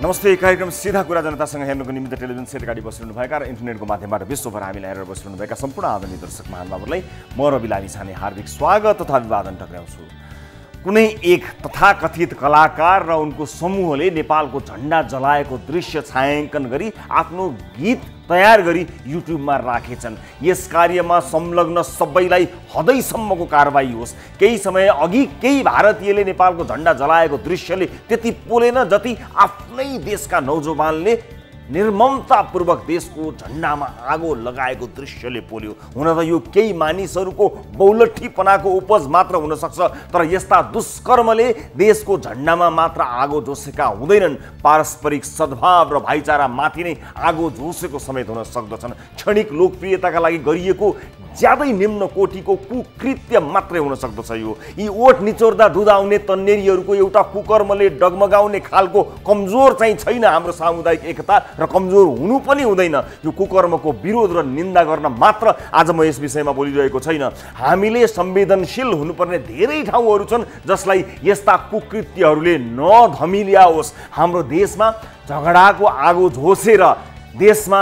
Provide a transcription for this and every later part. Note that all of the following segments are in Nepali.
नमस्ते। कार्यक्रम सीधा कुरा जनतासँग हेर्नुको निमित्त टेलिभिजन सेट अगाडि बसिरहनुभएका र इन्टरनेटको माध्यमबाट विश्वभर हामीलाई हेरेर बसिरहनुभएका सम्पूर्ण आदरणीय दर्शक महानुभावहरूलाई म रवि लामिछाने हार्दिक स्वागत तथा अभिवादन टक्राउँछु। कुनै एक तथाकथित कलाकार र उनको समूहले नेपालको झण्डा जलाएको दृश्य छायाङ्कन गरी आफ्नो गीत तयार गरी युट्युबमा राखेछन्। यस कार्यमा संलग्न सबैलाई हदैसम्मको कारबाही होस्। केही समय अघि केही भारतीयले नेपालको झण्डा जलाएको दृश्यले त्यति पोलेन जति आफ्नै देशका नौजवानले निर्ममतापूर्वक देशको झण्डामा आगो लगाएको दृश्यले पोल्यो। हुन त यो केही मानिसहरूको बौलठीपनाको उपज मात्र हुन सक्छ, तर यस्ता दुष्कर्मले देशको झण्डामा मात्र आगो झोसेका हुँदैनन्, पारस्परिक सद्भाव र भाइचारामाथि नै आगो झोसेको समेत हुन सक्दछन्। क्षणिक लोकप्रियताका लागि गरिएको ज्यादै निम्न कोटीको कुकृत्य मात्रै हुन सक्दछ। यी ओठ निचोर्दा दुध आउने तन्नेरीहरूको एउटा कुकर्मले डगमगाउने खालको कमजोर चाहिँ छैन हाम्रो सामुदायिक एकता, र कमजोर हुनु पनि हुँदैन। यो कुकर्मको विरोध र निन्दा गर्न मात्र आज म यस विषयमा बोलिरहेको छैन। हामीले संवेदनशील हुनुपर्ने धेरै ठाउँहरू छन् जसलाई यस्ता कुकृत्यहरूले नधमिल्याओस्। हाम्रो देशमा झगडाको आगो झोसेर देशमा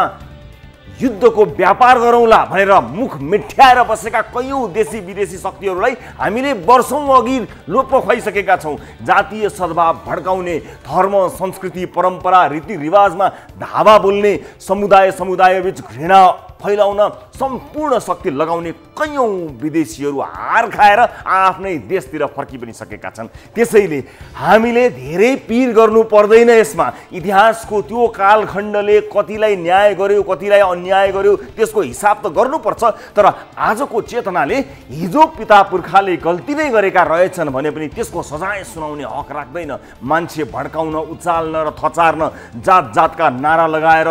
युद्धको व्यापार गरौँला भनेर मुख मिठ्याएर बसेका कैयौँ देशी विदेशी शक्तिहरूलाई हामीले वर्षौँ अघि लोप खुवाइसकेका छौँ। जातीय सद्भाव भड्काउने, धर्म संस्कृति परम्परा रीतिरिवाजमा धावा बोल्ने, समुदायबीच घृणा फैलाउन सम्पूर्ण शक्ति लगाउने कैयौँ विदेशीहरू हार खाएर आफ्नै देशतिर फर्कि पनि सकेका छन्। त्यसैले हामीले धेरै पीर गर्नु पर्दैन। यसमा इतिहासको त्यो कालखण्डले कतिलाई न्याय गर्यो, कतिलाई अन्याय गर्यो, त्यसको हिसाब त गर्नुपर्छ। तर आजको चेतनाले हिजो पिता पुर्खाले गल्ती नै गरेका रहेछन् भने पनि त्यसको सजाय सुनाउने हक राख्दैन। मान्छे भड्काउन, उचाल्न र थचार्न, जात जातका नारा लगाएर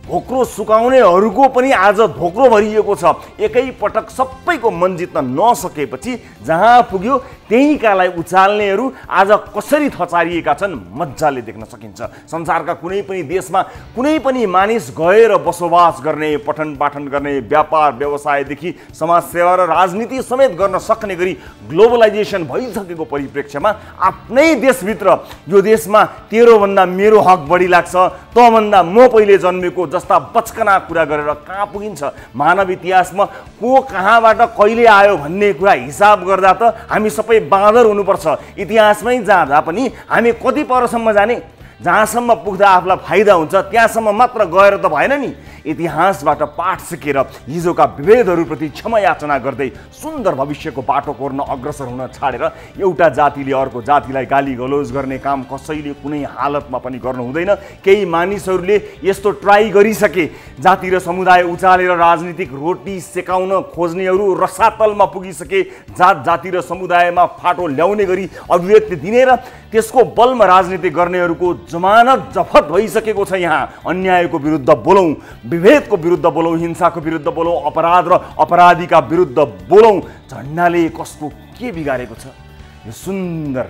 धोक्रो सुकाउनेहरूको पनि आज धोक्रो भरिएको छ। एकै पटक सबैको मन जित्न नसकेपछि जहाँ पुग्यो त्यहीँकालाई उचाल्नेहरू आज कसरी थचारिएका छन् मजाले देख्न सकिन्छ। संसारका कुनै पनि देशमा कुनै पनि मानिस गएर बसोबास गर्ने, पठन पाठन गर्ने, व्यापार व्यवसायदेखि समाजसेवा र राजनीति समेत गर्न सक्ने गरी ग्लोबलाइजेसन भइसकेको परिप्रेक्ष्यमा आफ्नै देशभित्र यो देशमा तेरोभन्दा मेरो हक बढी लाग्छ, तँभन्दा म पहिले जन्मेको जस्ता बचकना कुरा गरेर कहाँ पुगिन्छ। मानव इतिहासमा को कहाँबाट कहिले आयो भन्ने कुरा हिसाब गर्दा त हामी सबै बाँदर हुनुपर्छ। इतिहासमै जाँदा पनि हामी कति परसम्म जाने, जहाँसम्म पुग्दा आफूलाई फाइदा हुन्छ त्यहाँसम्म मात्र गएर त भएन नि। इतिहासबाट पाठ सिकेर हिजोका विभेदहरूप्रति क्षमा याचना गर्दै सुन्दर भविष्यको बाटो कोर्न अग्रसर हुन छाडेर एउटा जातिले अर्को जातिलाई गाली गलोज गर्ने काम कसैले कुनै हालतमा पनि गर्नु हुँदैन। केही मानिसहरूले यस्तो ट्राई गरिसके, जाति र समुदाय उचालेर राजनीतिक रोटी सेकाउन खोज्नेहरू रसातलमा पुगिसके, जात जाति र समुदायमा फाटो ल्याउने गरी अभिव्यक्ति दिने र त्यसको बलमा राजनीति गर्नेहरूको जमानत जफत भइसकेको छ। यहाँ अन्यायको विरुद्ध बोलौँ, विभेदको विरुद्ध बोलौँ, हिंसाको विरुद्ध बोलौँ, अपराध र अपराधीका विरुद्ध बोलौँ। झण्डाले कसको के बिगारेको छ? यो सुन्दर,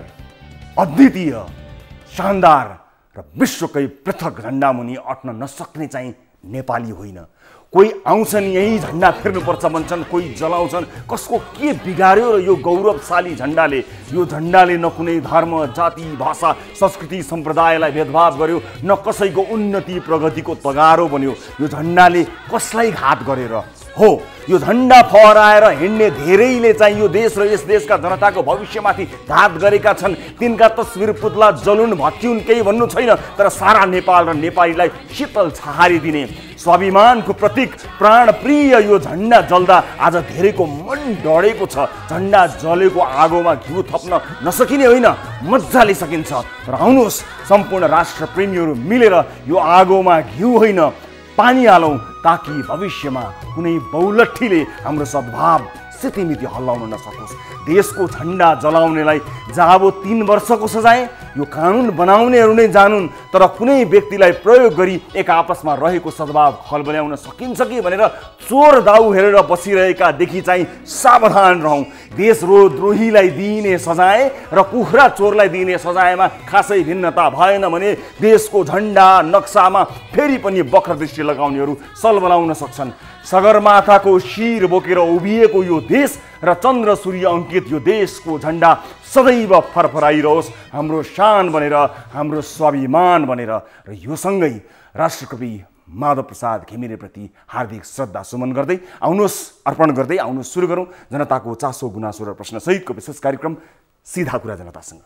अद्वितीय, शानदार र विश्वकै पृथक झण्डामुनि अट्न नसक्ने चाहिँ नेपाली होइन। कोही आउँछन् यही झण्डा फेर्नुपर्छ भन्छन्, कोही जलाउँछन्। कसको के बिगार्यो र यो गौरवशाली झण्डाले? यो झण्डाले न कुनै धर्म, जाति, भाषा, संस्कृति, सम्प्रदायलाई भेदभाव गर्यो, न कसैको उन्नति प्रगतिको तगारो बन्यो। यो झण्डाले कसलाई घात गरेर हो? यो झण्डा फहराएर हिँड्ने धेरैले चाहिँ यो देश र यस देशका जनताको भविष्यमाथि घात गरेका छन्। तिनका तस्बिर पुतला जलुन भत्किउन् केही भन्नु छैन, तर सारा नेपाल र नेपालीलाई शीतल छहारी दिने स्वाभिमानको प्रतीक प्राणप्रिय यो झण्डा जल्दा आज धेरैको मन डढेको छ। झण्डा जलेको आगोमा घिउ थप्न नसकिने होइन, मजाले सकिन्छ। तर आउनुहोस् सम्पूर्ण राष्ट्रप्रेमीहरू मिलेर यो आगोमा घिउ होइन पानी हालौँ, ताकि भविष्यमा कुनै बौलठीले हाम्रो सद्भाव स्थितिमिति हल्लाउन नसकोस्। देशको झण्डा जलाउनेलाई जाबो 3 वर्षको सजाय, यो कानुन बनाउनेहरू नै जानुन्। तर कुनै व्यक्तिलाई प्रयोग गरी एक आपसमा रहेको सद्भाव खलबल्याउन सकिन्छ कि भनेर चोर दाउ हेरेर बसिरहेकादेखि चाहिँ सावधान रहौँ। देशद्रोहीलाई दिइने सजाय र कुखुरा चोरलाई दिइने सजायमा खासै भिन्नता भएन भने देशको झण्डा नक्सामा फेरि पनि बक्र दृष्टि लगाउनेहरू सलबलाउन सक्छन्। सगरमाथाको शिर बोकेर उभिएको यो देश र चन्द्र सूर्य अङ्कित यो देशको झन्डा सदैव फरफराइरहोस्, हाम्रो शान बनेर, हाम्रो स्वाभिमान बनेर। र यो सँगै राष्ट्रकवि माधव प्रसाद घिमिरेप्रति हार्दिक श्रद्धा सुमन गर्दै अर्पण गर्दै सुरु गरौँ जनताको चासो गुनासो र प्रश्न सहितको विशेष कार्यक्रम सीधा कुरा जनतासँग।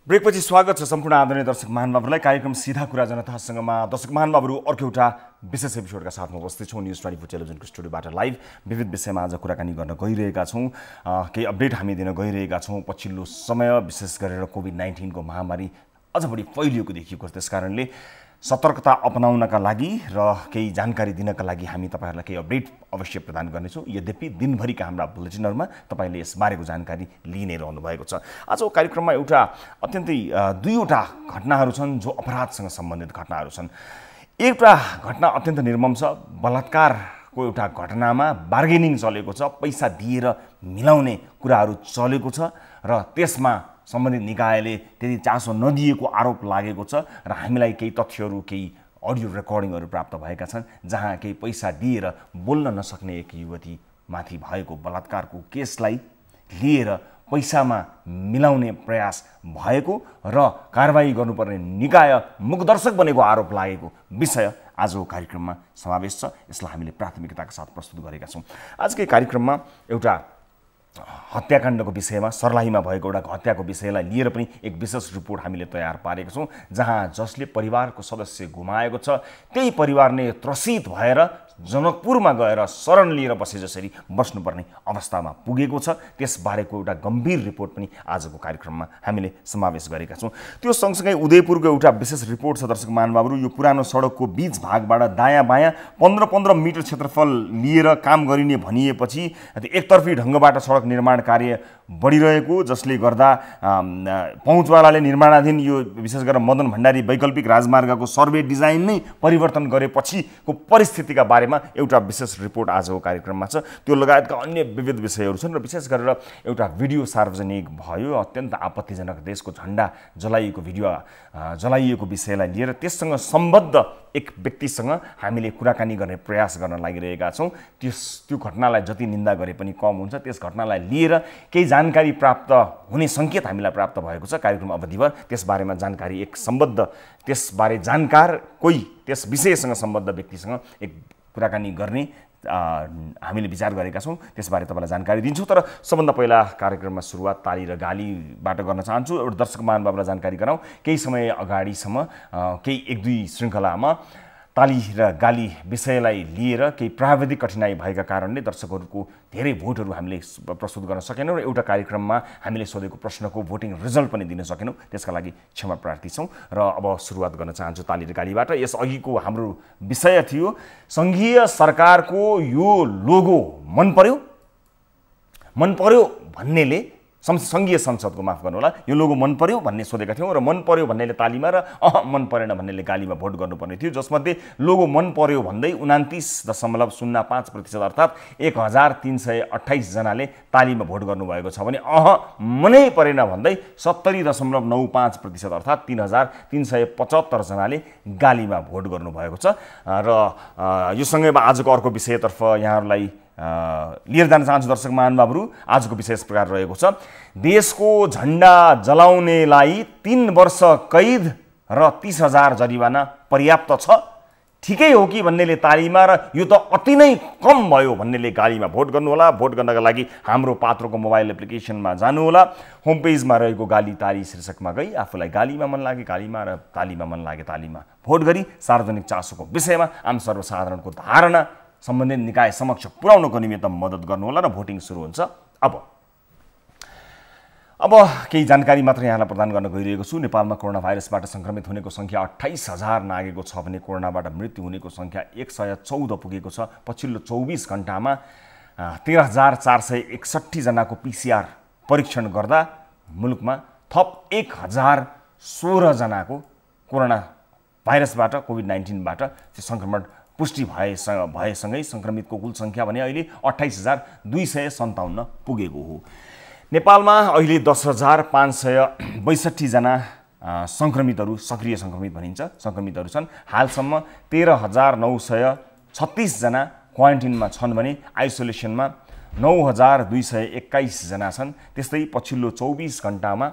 ब्रेकपछि स्वागत छ सम्पूर्ण आदरणीय दर्शक महानुभावहरूलाई कार्यक्रम सीधा कुरा जनतासँगमा। दर्शक महानुभावहरू, अर्को एउटा विशेष एपिसोडका साथमा उपस्थित छौँ न्युज 24 टेलिभिजनको स्टुडियोबाट लाइभ। विविध विषयमा आज कुराकानी गर्न गइरहेका छौँ, केही अपडेट हामी दिन गइरहेका छौँ। पछिल्लो समय विशेष गरेर कोभिड-19 को महामारी अझ बढी फैलिएको देखिएको छ, त्यस कारणले सतर्कता अपनाउनका लागि र केही जानकारी दिनका लागि हामी तपाईँहरूलाई केही अपडेट अवश्य प्रदान गर्नेछौँ। यद्यपि दिनभरिका हाम्रा बुलेटिनहरूमा तपाईँले यसबारेको जानकारी लिइ नै रहनु भएको छ। आजको कार्यक्रममा अत्यन्तै दुईवटा घटनाहरू छन् जो अपराधसँग सम्बन्धित घटनाहरू छन्। एउटा घटना अत्यन्त निर्मम छ। बलात्कारको एउटा घटनामा बार्गेनिङ चलेको छ, पैसा दिएर मिलाउने कुराहरू चलेको छ र त्यसमा सम्बन्धित निकायले त्यति चासो नदिएको आरोप लागेको छ र हामीलाई केही तथ्यहरू, केही अडियो रेकर्डिङहरू प्राप्त भएका छन् जहाँ केही पैसा दिएर बोल्न नसक्ने एक युवतीमाथि भएको बलात्कारको केसलाई लिएर पैसामा मिलाउने प्रयास भएको र कारबाही गर्नुपर्ने निकाय मुखदर्शक बनेको आरोप लागेको विषय आजको कार्यक्रममा समावेश छ। यसलाई हामीले प्राथमिकताका साथ प्रस्तुत गरेका छौँ। आजकै कार्यक्रममा एउटा हत्याकाण्डको विषयमा, सर्लाहीमा भएको एउटा हत्याको विषयलाई लिएर पनि एक विशेष रिपोर्ट हामीले तयार पारेका छौँ, जहाँ जसले परिवारको सदस्य गुमाएको छ त्यही परिवार नै त्रसित भएर जनकपुरमा गएर शरण लिएर बसे जसरी बस्नुपर्ने अवस्थामा पुगेको छ। त्यसबारेको एउटा गम्भीर रिपोर्ट पनि आजको कार्यक्रममा हामीले समावेश गरेका छौँ। त्यो सँगसँगै उदयपुरको एउटा विशेष रिपोर्ट छ दर्शक महानुभावहरू। यो पुरानो सडकको बीच भागबाट दायाँ बायाँ 15-15 मिटर क्षेत्रफल लिएर काम गरिने भनिएपछि एकतर्फी ढङ्गबाट सडक निर्माण कार्य बढिरहेको, जसले गर्दा पहुँचवालाले निर्माणाधीन यो विशेष गरेर मदन भण्डारी वैकल्पिक राजमार्गको सर्वे डिजाइन नै परिवर्तन गरेपछिको परिस्थितिका बारेमा एउटा विशेष रिपोर्ट आजको कार्यक्रममा छ। त्यो लगायतका अन्य विविध विषयहरू छन् र विशेष गरेर एउटा भिडियो सार्वजनिक भयो, अत्यन्त आपत्तिजनक देशको झन्डा जलाइएको भिडियो जलाइएको विषयलाई लिएर त्यससँग सम्बद्ध एक व्यक्तिसँग हामीले कुराकानी गर्ने प्रयास गर्न लागिरहेका छौँ। त्यो घटनालाई जति निन्दा गरे पनि कम हुन्छ। त्यस घटनालाई लिएर केही जानकारी प्राप्त हुने सङ्केत हामीलाई प्राप्त भएको छ कार्यक्रम अवधिभर। त्यसबारेमा जानकारी एक सम्बद्ध, त्यसबारे जानकार कोही, त्यस विषयसँग सम्बद्ध व्यक्तिसँग एक कुराकानी गर्ने हामीले विचार गरेका छौँ। त्यसबारे तपाईँलाई जानकारी दिन्छौँ। तर सबभन्दा पहिला कार्यक्रममा सुरुवात ताली र गालीबाट गर्न चाहन्छु। एउटा दर्शक महानुभावलाई जानकारी गराउँ। केही समय अगाडिसम्म केही 1-2 श्रृङ्खलामा ताली र गाली विषयलाई लिएर केही प्राविधिक कठिनाइ भएका कारणले दर्शकहरूको धेरै भोटहरू हामीले प्रस्तुत गर्न सकेनौँ र एउटा कार्यक्रममा हामीले सोधेको प्रश्नको भोटिङ रिजल्ट पनि दिन सकेनौँ। त्यसका लागि क्षमा प्रार्थी छौँ। र अब सुरुवात गर्न चाहन्छु ताली र गालीबाट। यसअघिको हाम्रो विषय थियो सङ्घीय सरकारको यो लोगो मन पर्यो भन्नेले, सङ्घीय संसदको, माफ गर्नुहोला, यो लोगो मन पर्यो भन्ने सोधेका थियौँ र मन पर्यो भन्नेले तालीमा र मन परेन भन्नेले गालीमा भोट गर्नुपर्ने थियो। जसमध्ये लोगो मन पर्यो भन्दै 29.05% अर्थात् 1328 जनाले तालीमा भोट गर्नुभएको छ भने मनै परेन भन्दै 70.95% अर्थात् 3375 जनाले गालीमा भोट गर्नुभएको छ। र यो सँगै आजको अर्को विषयतर्फ यहाँहरूलाई लिएर जान चाहन्छु दर्शक महानुभावहरू। आजको विषय यस प्रकार रहेको छ, देशको झन्डा जलाउनेलाई 3 वर्ष कैद र 30,000 जरिवाना पर्याप्त छ। ठिकै हो कि भन्नेले तालीमा र यो त अति नै कम भयो भन्नेले गालीमा भोट गर्नुहोला। भोट गर्नका लागि हाम्रो पात्रोको मोबाइल एप्लिकेसनमा जानुहोला। होम पेजमा रहेको गाली ताली शीर्षकमा गई आफूलाई गालीमा मन लागे गालीमा र तालीमा मन लागे तालीमा भोट गरी सार्वजनिक चासोको विषयमा आम सर्वसाधारणको धारणा सम्बन्धित निकाय समक्ष पुर्याउनको निमित्त मद्दत गर्नुहोला र भोटिङ सुरु हुन्छ। अब केही जानकारी मात्र यहाँलाई प्रदान गर्न गइरहेको छु। नेपालमा कोरोना भाइरसबाट सङ्क्रमित हुनेको सङ्ख्या 28,000 नागेको छ भने कोरोनाबाट मृत्यु हुनेको सङ्ख्या 114 पुगेको छ। पछिल्लो 24 घण्टामा 13,461 जनाको PCR परीक्षण गर्दा मुलुकमा थप 1,016 जनाको कोरोना भाइरसबाट, कोभिड-19बाट सङ्क्रमण पुष्टि भएसँगै सङ्क्रमितको कुल सङ्ख्या भने अहिले 28,257 पुगेको हो। नेपालमा अहिले 10,562 जना सङ्क्रमितहरू सक्रिय सङ्क्रमित भनिन्छ सङ्क्रमितहरू छन्। हालसम्म 13,936 जना क्वारेन्टिनमा छन् भने आइसोलेसनमा 9,221 जना छन्। त्यस्तै पछिल्लो 24 घण्टामा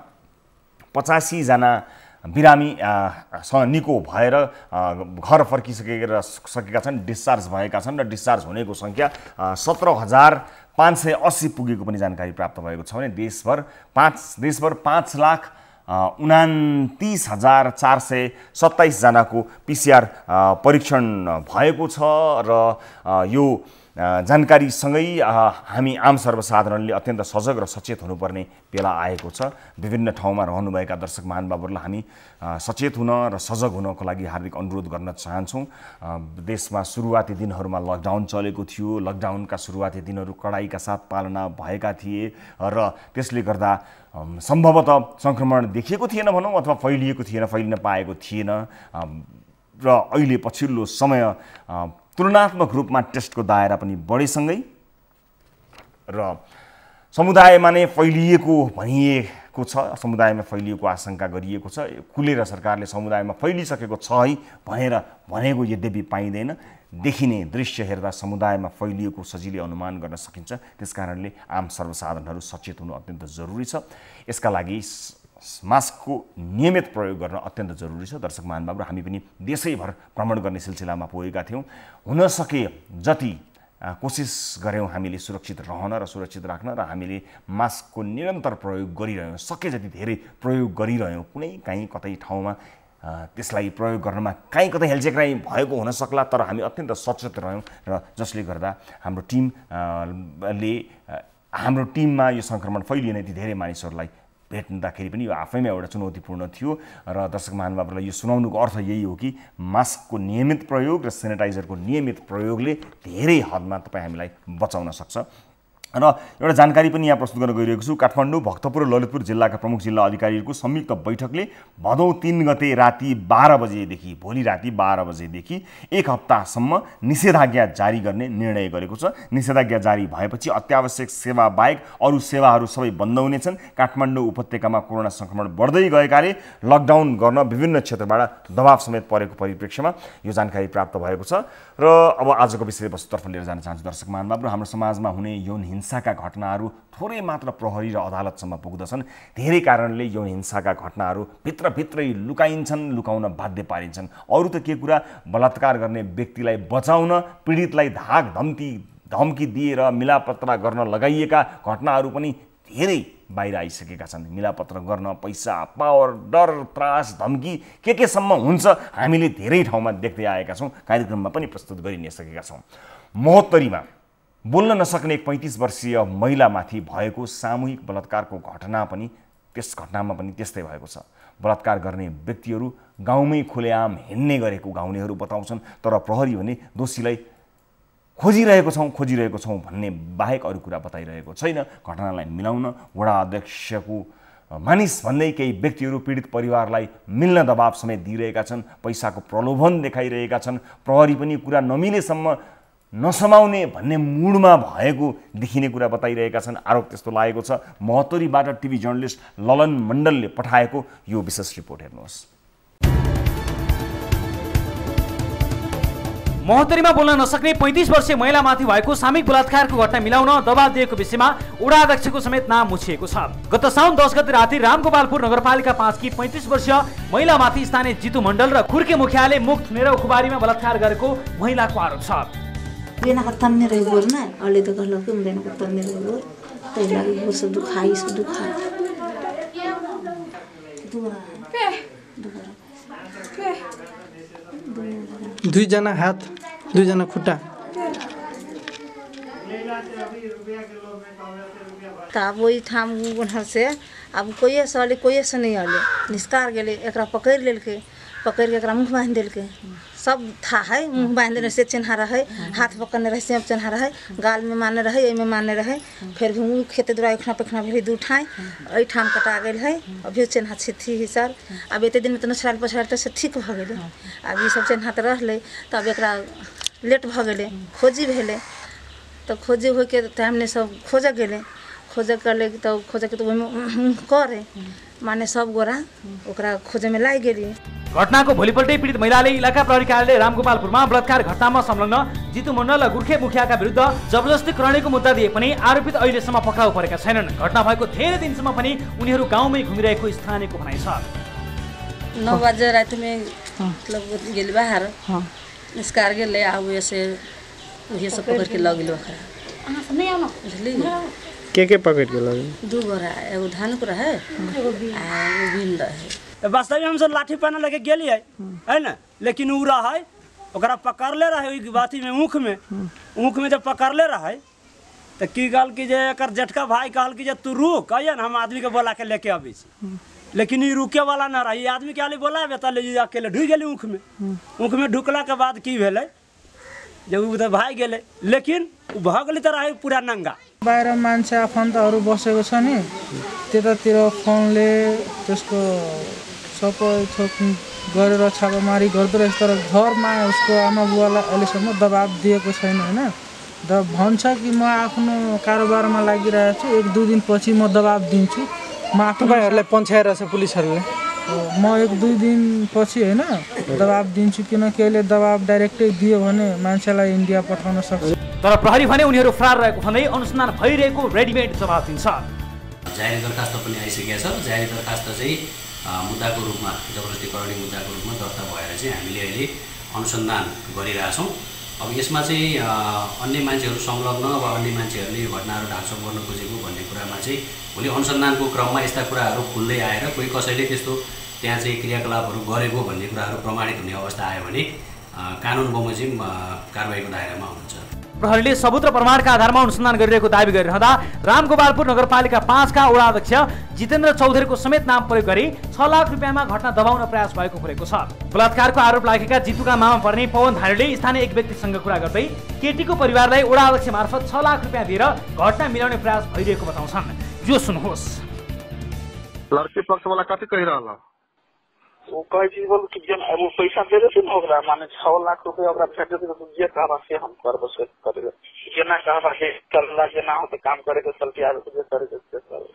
85 जना बिरामी निको भएर घर फर्किसकेका छन्, डिस्चार्ज भएका छन् र डिस्चार्ज हुनेको सङ्ख्या 17,580 पुगेको पनि जानकारी प्राप्त भएको छ भने देशभर 5,29,427 जनाको PCR परीक्षण भएको छ र यो जानकारीसँगै हामी आम सर्वसाधारणले अत्यन्त सजग र सचेत हुनुपर्ने बेला आएको छ। विभिन्न ठाउँमा रहनुभएका दर्शक महानुभावहरूलाई हामी सचेत हुन र सजग हुनको लागि हार्दिक अनुरोध गर्न चाहन्छौँ। देशमा सुरुवाती दिनहरूमा लकडाउन चलेको थियो, लकडाउनका सुरुवाती दिनहरू कडाइका साथ पालना भएका थिए र त्यसले गर्दा सम्भवतः सङ्क्रमण देखिएको थिएन भनौँ अथवा फैलिएको थिएन, फैलिन पाएको थिएन र अहिले पछिल्लो समय तुलनात्मक रूपमा टेस्टको दायरा पनि बढेसँगै र समुदायमा नै फैलिएको भनिएको छ, समुदायमा फैलिएको आशंका गरिएको छ। खुलेर सरकारले समुदायमा फैलिसकेको छ है भनेको यद्यपि पाइँदैन, देखिने दृश्य हेर्दा समुदायमा फैलिएको सजिलै अनुमान गर्न सकिन्छ। त्यसकारणले आम सर्वसाधारणहरू सचेत हुनु अत्यन्त जरुरी छ। यसका लागि मास्कको नियमित प्रयोग गर्न अत्यन्त जरुरी छ। दर्शक महानुभाव, हामी पनि देशैभर भ्रमण गर्ने सिलसिलामा पुगेका थियौँ। हुन सके जति कोसिस गऱ्यौँ हामीले सुरक्षित रहन र सुरक्षित राख्न र हामीले मास्कको निरन्तर प्रयोग गरिरह्यौँ, सके जति धेरै प्रयोग गरिरह्यौँ। कुनै काहीँ कतै ठाउँमा त्यसलाई प्रयोग गर्नमा काहीँ कतै हेल्चेक्राइ भएको हुन सक्ला, तर हामी अत्यन्त सचेत रह्यौँ र जसले गर्दा हाम्रो टिममा यो सङ्क्रमण फैलिएन यति धेरै मानिसहरूलाई भेट्दाखेरि पनि यो आफैमा एउटा चुनौतीपूर्ण थियो र दर्शक महानुभावहरूलाई यो सुनाउनुको अर्थ यही हो कि मास्कको नियमित प्रयोग र सेनिटाइजरको नियमित प्रयोगले धेरै हदमा तपाईँ हामीलाई बचाउन सक्छ। र एउटा जानकारी पनि यहाँ प्रस्तुत गर्न गइरहेको छु। काठमाडौँ, भक्तपुर र ललितपुर जिल्लाका प्रमुख जिल्ला अधिकारीहरूको संयुक्त बैठकले भदौ 3 गते राति 12 बजेदेखि भोलि राति 12 बजेदेखि 1 हप्तासम्म निषेधाज्ञा जारी गर्ने निर्णय गरेको छ। निषेधाज्ञा जारी भएपछि अत्यावश्यक सेवा बाहेक अरू सेवाहरू सबै बन्द हुनेछन्। काठमाडौँ उपत्यकामा कोरोना सङ्क्रमण बढ्दै गएकाले लकडाउन गर्न विभिन्न क्षेत्रबाट दबाव समेत परेको परिप्रेक्ष्यमा यो जानकारी प्राप्त भएको छ। र अब आजको विषयवस्तुतर्फ लिएर जान चाहन्छु दर्शक महानुभाव। हाम्रो समाजमा हुने यौन हिंसाका घटनाहरू थोरै मात्र प्रहरी र अदालतसम्म पुग्दछन्। धेरै कारणले यौन हिंसाका घटनाहरू भित्रभित्रै लुकाइन्छन्, लुकाउन बाध्य पारिन्छन्। अरू त के कुरा, बलात्कार गर्ने व्यक्तिलाई बचाउन पीडितलाई धम्की दिएर मिलापत्र गर्न लगाइएका घटनाहरू पनि धेरै बाहिर आइसकेका छन्। मिलापत्र गर्न पैसा, पावर, डर, त्रास, धम्की केसम्म हुन्छ हामीले धेरै ठाउँमा देख्दै आएका छौँ, कार्यक्रममा पनि प्रस्तुत गरि नै सकेका छौँ। महोत्तरीमा बोल्न नसक्ने एक 35 वर्षीय महिलामाथि भएको सामूहिक बलात्कारको घटनामा पनि त्यस्तै भएको छ। बलात्कार गर्ने व्यक्तिहरू गाउँमै खुलेआम हिँड्ने गरेको गाउँलेहरू बताउँछन्, तर प्रहरी भने दोषीलाई खोजिरहेको छौँ भन्ने बाहेक अरू कुरा बताइरहेको छैन। घटनालाई मिलाउन वडा अध्यक्षको मानिस भन्दै केही व्यक्तिहरू पीडित परिवारलाई मिल्न दबाब समेत दिइरहेका छन्, पैसाको प्रलोभन देखाइरहेका छन्। प्रहरी पनि कुरा नमिलेसम्म नसमाउने भन्ने मुडमा भएको देखिने कुरा बताइरहेका छन्। आरोप त्यस्तो लागेको छ। महोत्तरीबाट टिभी जर्नलिस्ट ललन मण्डलले पठाएको यो विशेष रिपोर्ट हेर्नुहोस्। महोत्तरीमा बोल्न नसक्ने 35 वर्षीय महिलामाथि भएको सामूहिक बलात्कारको घटना मिलाउन दबाब दिएको विषयमा वडा अध्यक्षको समेत नाम मुछिएको छ। गत साउन 10 गते राति रामगोपालपुर नगरपालिका 5 की 35 वर्षीय महिलामाथि स्थानीय जितु मण्डल र खुर्के मुखियाले मुख थुनेर उखुबारीमा बलात्कार गरेको महिलाको आरोप छ। बिना खत्म रही बोल ना अले तो कहलो कि बिना खत्म रही बोल पहिला वो सब दुखाई दुईजना हात दुईजना खुट्टा तब वही ठाम से अब कोई से नहीं हले निस्कार गेले एकरा पकड़ लेलके एकरा मुंह बांध देलके सब था है मुंह बांध देने से चिन्हा रहे हाथ पकड़ने रहे से चिन्हा रहे गाल में मारने रहे ए में मारने रहे फिर भी मुंह खेते दुरा एखना पेखना भी दू ठाई ए ठाम कटा गेल है अभी चिन्हा छिथी ही सर अब एते दिन में तो नछराल पछराल तो से ठीक भ गेले अब ई सब चिन्हा त रहले तब एकरा लेट भ गेले खोजी भेले तो खोजी होय के टाइम ने सब खोज गेले खोज करले तो खोज के तो करे माने सब गोरा ओकरा खोजे में लागि गेली। घटनाको भोलिपल्टै पीडित महिलाले इलाका प्रहरी कार्यालय रामगोपालपुरमा बलात्कार घटनामा संलग्न जितु मण्डल र गुर्खे मुखियाका विरुद्ध जबरजस्ती करणेको मुद्दा दिए पनि आरोपित अहिलेसम्म पक्राउ परेका छैनन्। घटना भएको धेरै दिनसम्म पनि उनीहरू गाउँमै घुमिरहेको स्थानीयको भनाइ छ। 9 बजे रात में मतलब गेल बाहर निस्कार गेले आउ ऐसे ये सब पकड़ के लग गेल ओकरा। अहाँ सब नहीं आउनु बुझली के पकड़ के लगे? 2 गोरा एगो धान को रहे एगो बिन रहे। वास्तव में हम सब लाठी पाना लेके गेली है ना, लेकिन उ रहा ओकरा पकड़ले रहे ओई बाती में ऊख में जब पकड़ले रहे तो की कहल कि जे एकर जेठका भाई कहल कि जे तू रुक आइए ना हम आदमी के बोला के लेके आबे छी, लेकिन ये रुके वाला ना रही। आदमी के आली बोलाबे त ले अकेले ढुक गेली ऊख में ढुकला के बाद की भेले जब उधर भाई गेले, लेकिन उ भगली त रहे पूरा नंगा। बाहिर मान्छे आफन्तहरू बसेको छ नि त्यतातिर फोनले त्यसको सबै थोक गरेर छापामारी गर्दो रहेछ, तर घरमा उसको आमा बुवालाई अहिलेसम्म दबाब दिएको छैन होइन। भन्छ कि म आफ्नो कारोबारमा लागिरहेको छु, 1-2 दिन पछि म दबाब दिन्छु। म तपाईँहरूलाई पन्छाएर छ पुलिसहरूले? म 1-2 दिन पछि होइन दबाब दिन्छु, किनकि अहिले दबाब डाइरेक्टै दियो भने मान्छेलाई इन्डिया पठाउन सक्छ। तर प्रहरी भने उनीहरू फरार रहेको भन्दै अनुसन्धान भइरहेको रेडिमेड जवाब दिन्छ। जारी दरखास्त पनि आइसकेको छ। जारी दरखास्त चाहिँ मुद्दाको रूपमा जबरजस्ती करणी मुद्दाको रूपमा दर्ता भएर चाहिँ हामीले अहिले अनुसन्धान गरिरहेछौँ। अब यसमा चाहिँ अन्य मान्छेहरू संलग्न वा अन्य मान्छेहरूले यो घटनाहरू ढाकछोप गर्न खोजेको भन्ने कुरामा चाहिँ भोलि अनुसन्धानको क्रममा यस्ता कुराहरू खुल्दै आएर कोही कसैले त्यस्तो त्यहाँ चाहिँ क्रियाकलापहरू गरेको भन्ने कुराहरू प्रमाणित हुने अवस्था आयो भने कानुन बमोजिम कारबाहीको दायरामा आउनुहुन्छ। प्रहरीले सबूत र प्रमाणका आधारमा अनुसन्धान गरिरहेको दावी गरिरहँदा रामगोपालपुर नगरपालिका 5 का वडा अध्यक्ष जितेन्द्र चौधरीको समेत नाम प्रयोग गरी 6 लाख रुपियाँमा घटना दबाउन प्रयास भएको खुलेको छ। बलात्कारको आरोप लागेका जितुका मामा पर्ने पवन धारीले स्थानीय एक व्यक्तिसँग कुरा गर्दै केटीको परिवारलाई वडा अध्यक्ष मार्फत 6 लाख रुपियाँ दिएर घटना मिलाउने प्रयास भइरहेको बताउँछन्। यो सुन्नुहोस्। लड़की पक्ष वाला कथी कहि रहल? वो कहे जी बोल कि जन वो पैसा दे देते न ओकरा माने 6 लाख रुपया ओकरा फेंक देते तो जे कहबा से हम करबो से करेगा, जेना कहबा से करला जेना हो तो काम करे के चलते आवे तो जे करे के से करे।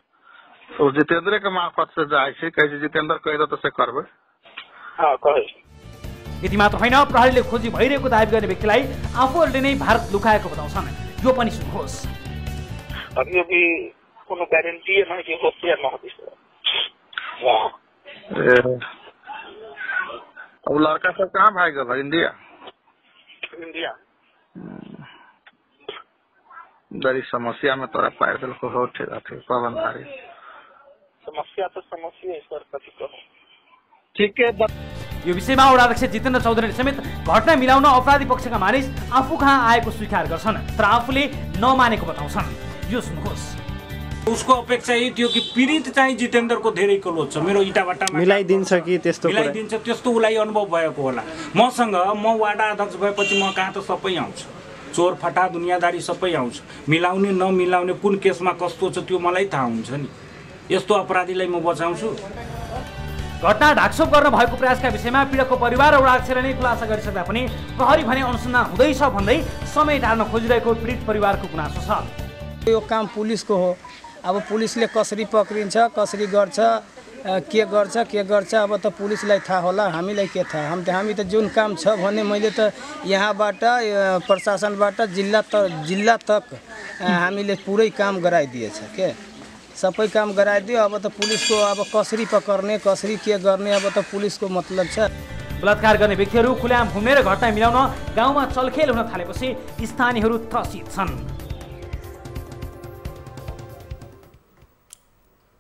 तो जितेंद्र के मार्फत से जाय छै, कहे जितेंद्र कहि दो तो से करबे। हां कहे। यति मात्र होइन, प्रहरीले खोजी भइरहेको दावी गर्ने व्यक्तिलाई आफूहरूले नै भारत लुकाएको बताउँछन्। यो पनि सुन्नुहोस्। अभी कोनो ग्यारेन्टी नहीं कि होते या न होते। अब लड़का सब कहाँ भाग गया? इंडिया बड़ी समस्या में तोरा पार दिल को हो ठेला थे पवन धारी। समस्या तो समस्या इस पर कथी कहो। ठीक है। यो विषयमा वडा अध्यक्ष जितेन्द्र चौधरीले समेत घटना मिलाउन अपराधी पक्षका मानिस आफू कहाँ आएको स्वीकार गर्छन्, तर आफूले नमानेको बताउँछन्। यो सुन्नुहोस्। उसको अपेक्षा यही थियो कि पीडित चाहिँ जितेन्द्रको धेरै क्लोज छ, मेरो इटाबाटामा मिलाइदिन्छ कि त्यस्तो मिलाइदिन्छ, त्यस्तो उसलाई अनुभव भएको होला। मसँग म वार्ड अध्यक्ष भएपछि म कहाँ त सबै आउँछ, चोर फटा दुनियादारी सबै आउँछ। मिलाउने नमिलाउने कुन केसमा कस्तो छ त्यो मलाई थाहा हुन्छ नि। यस्तो अपराधीलाई म बचाउँछु। घटना ढाकछोप गर्न भएको प्रयासका विषयमा पीडकको परिवार र वडा अध्यक्षले नै खुलासा गरिसक्दा पनि प्रहरी भने अनुसन्धान हुँदैछ भन्दै समय टार्न खोजिरहेको पीडित परिवारको गुनासो छ। यो काम पुलिसको हो। अब पुलिसले कसरी पक्रिन्छ, कसरी गर्छ, के गर्छ अब त पुलिसलाई थाहा होला, हामीलाई के थाहा। हामी त जुन काम छ भने मैले त यहाँबाट प्रशासनबाट जिल्ला तक हामीले पुरै काम गराइदिएछ के, सबै काम गराइदियो। अब त पुलिसको अब कसरी पकर्ने, कसरी के गर्ने अब त पुलिसको मतलब छ। बलात्कार गर्ने व्यक्तिहरू खुल्याम घुम्ने र घटना मिलाउन गाउँमा चलखेल हुन थालेपछि स्थानीयहरू त्रसित छन्।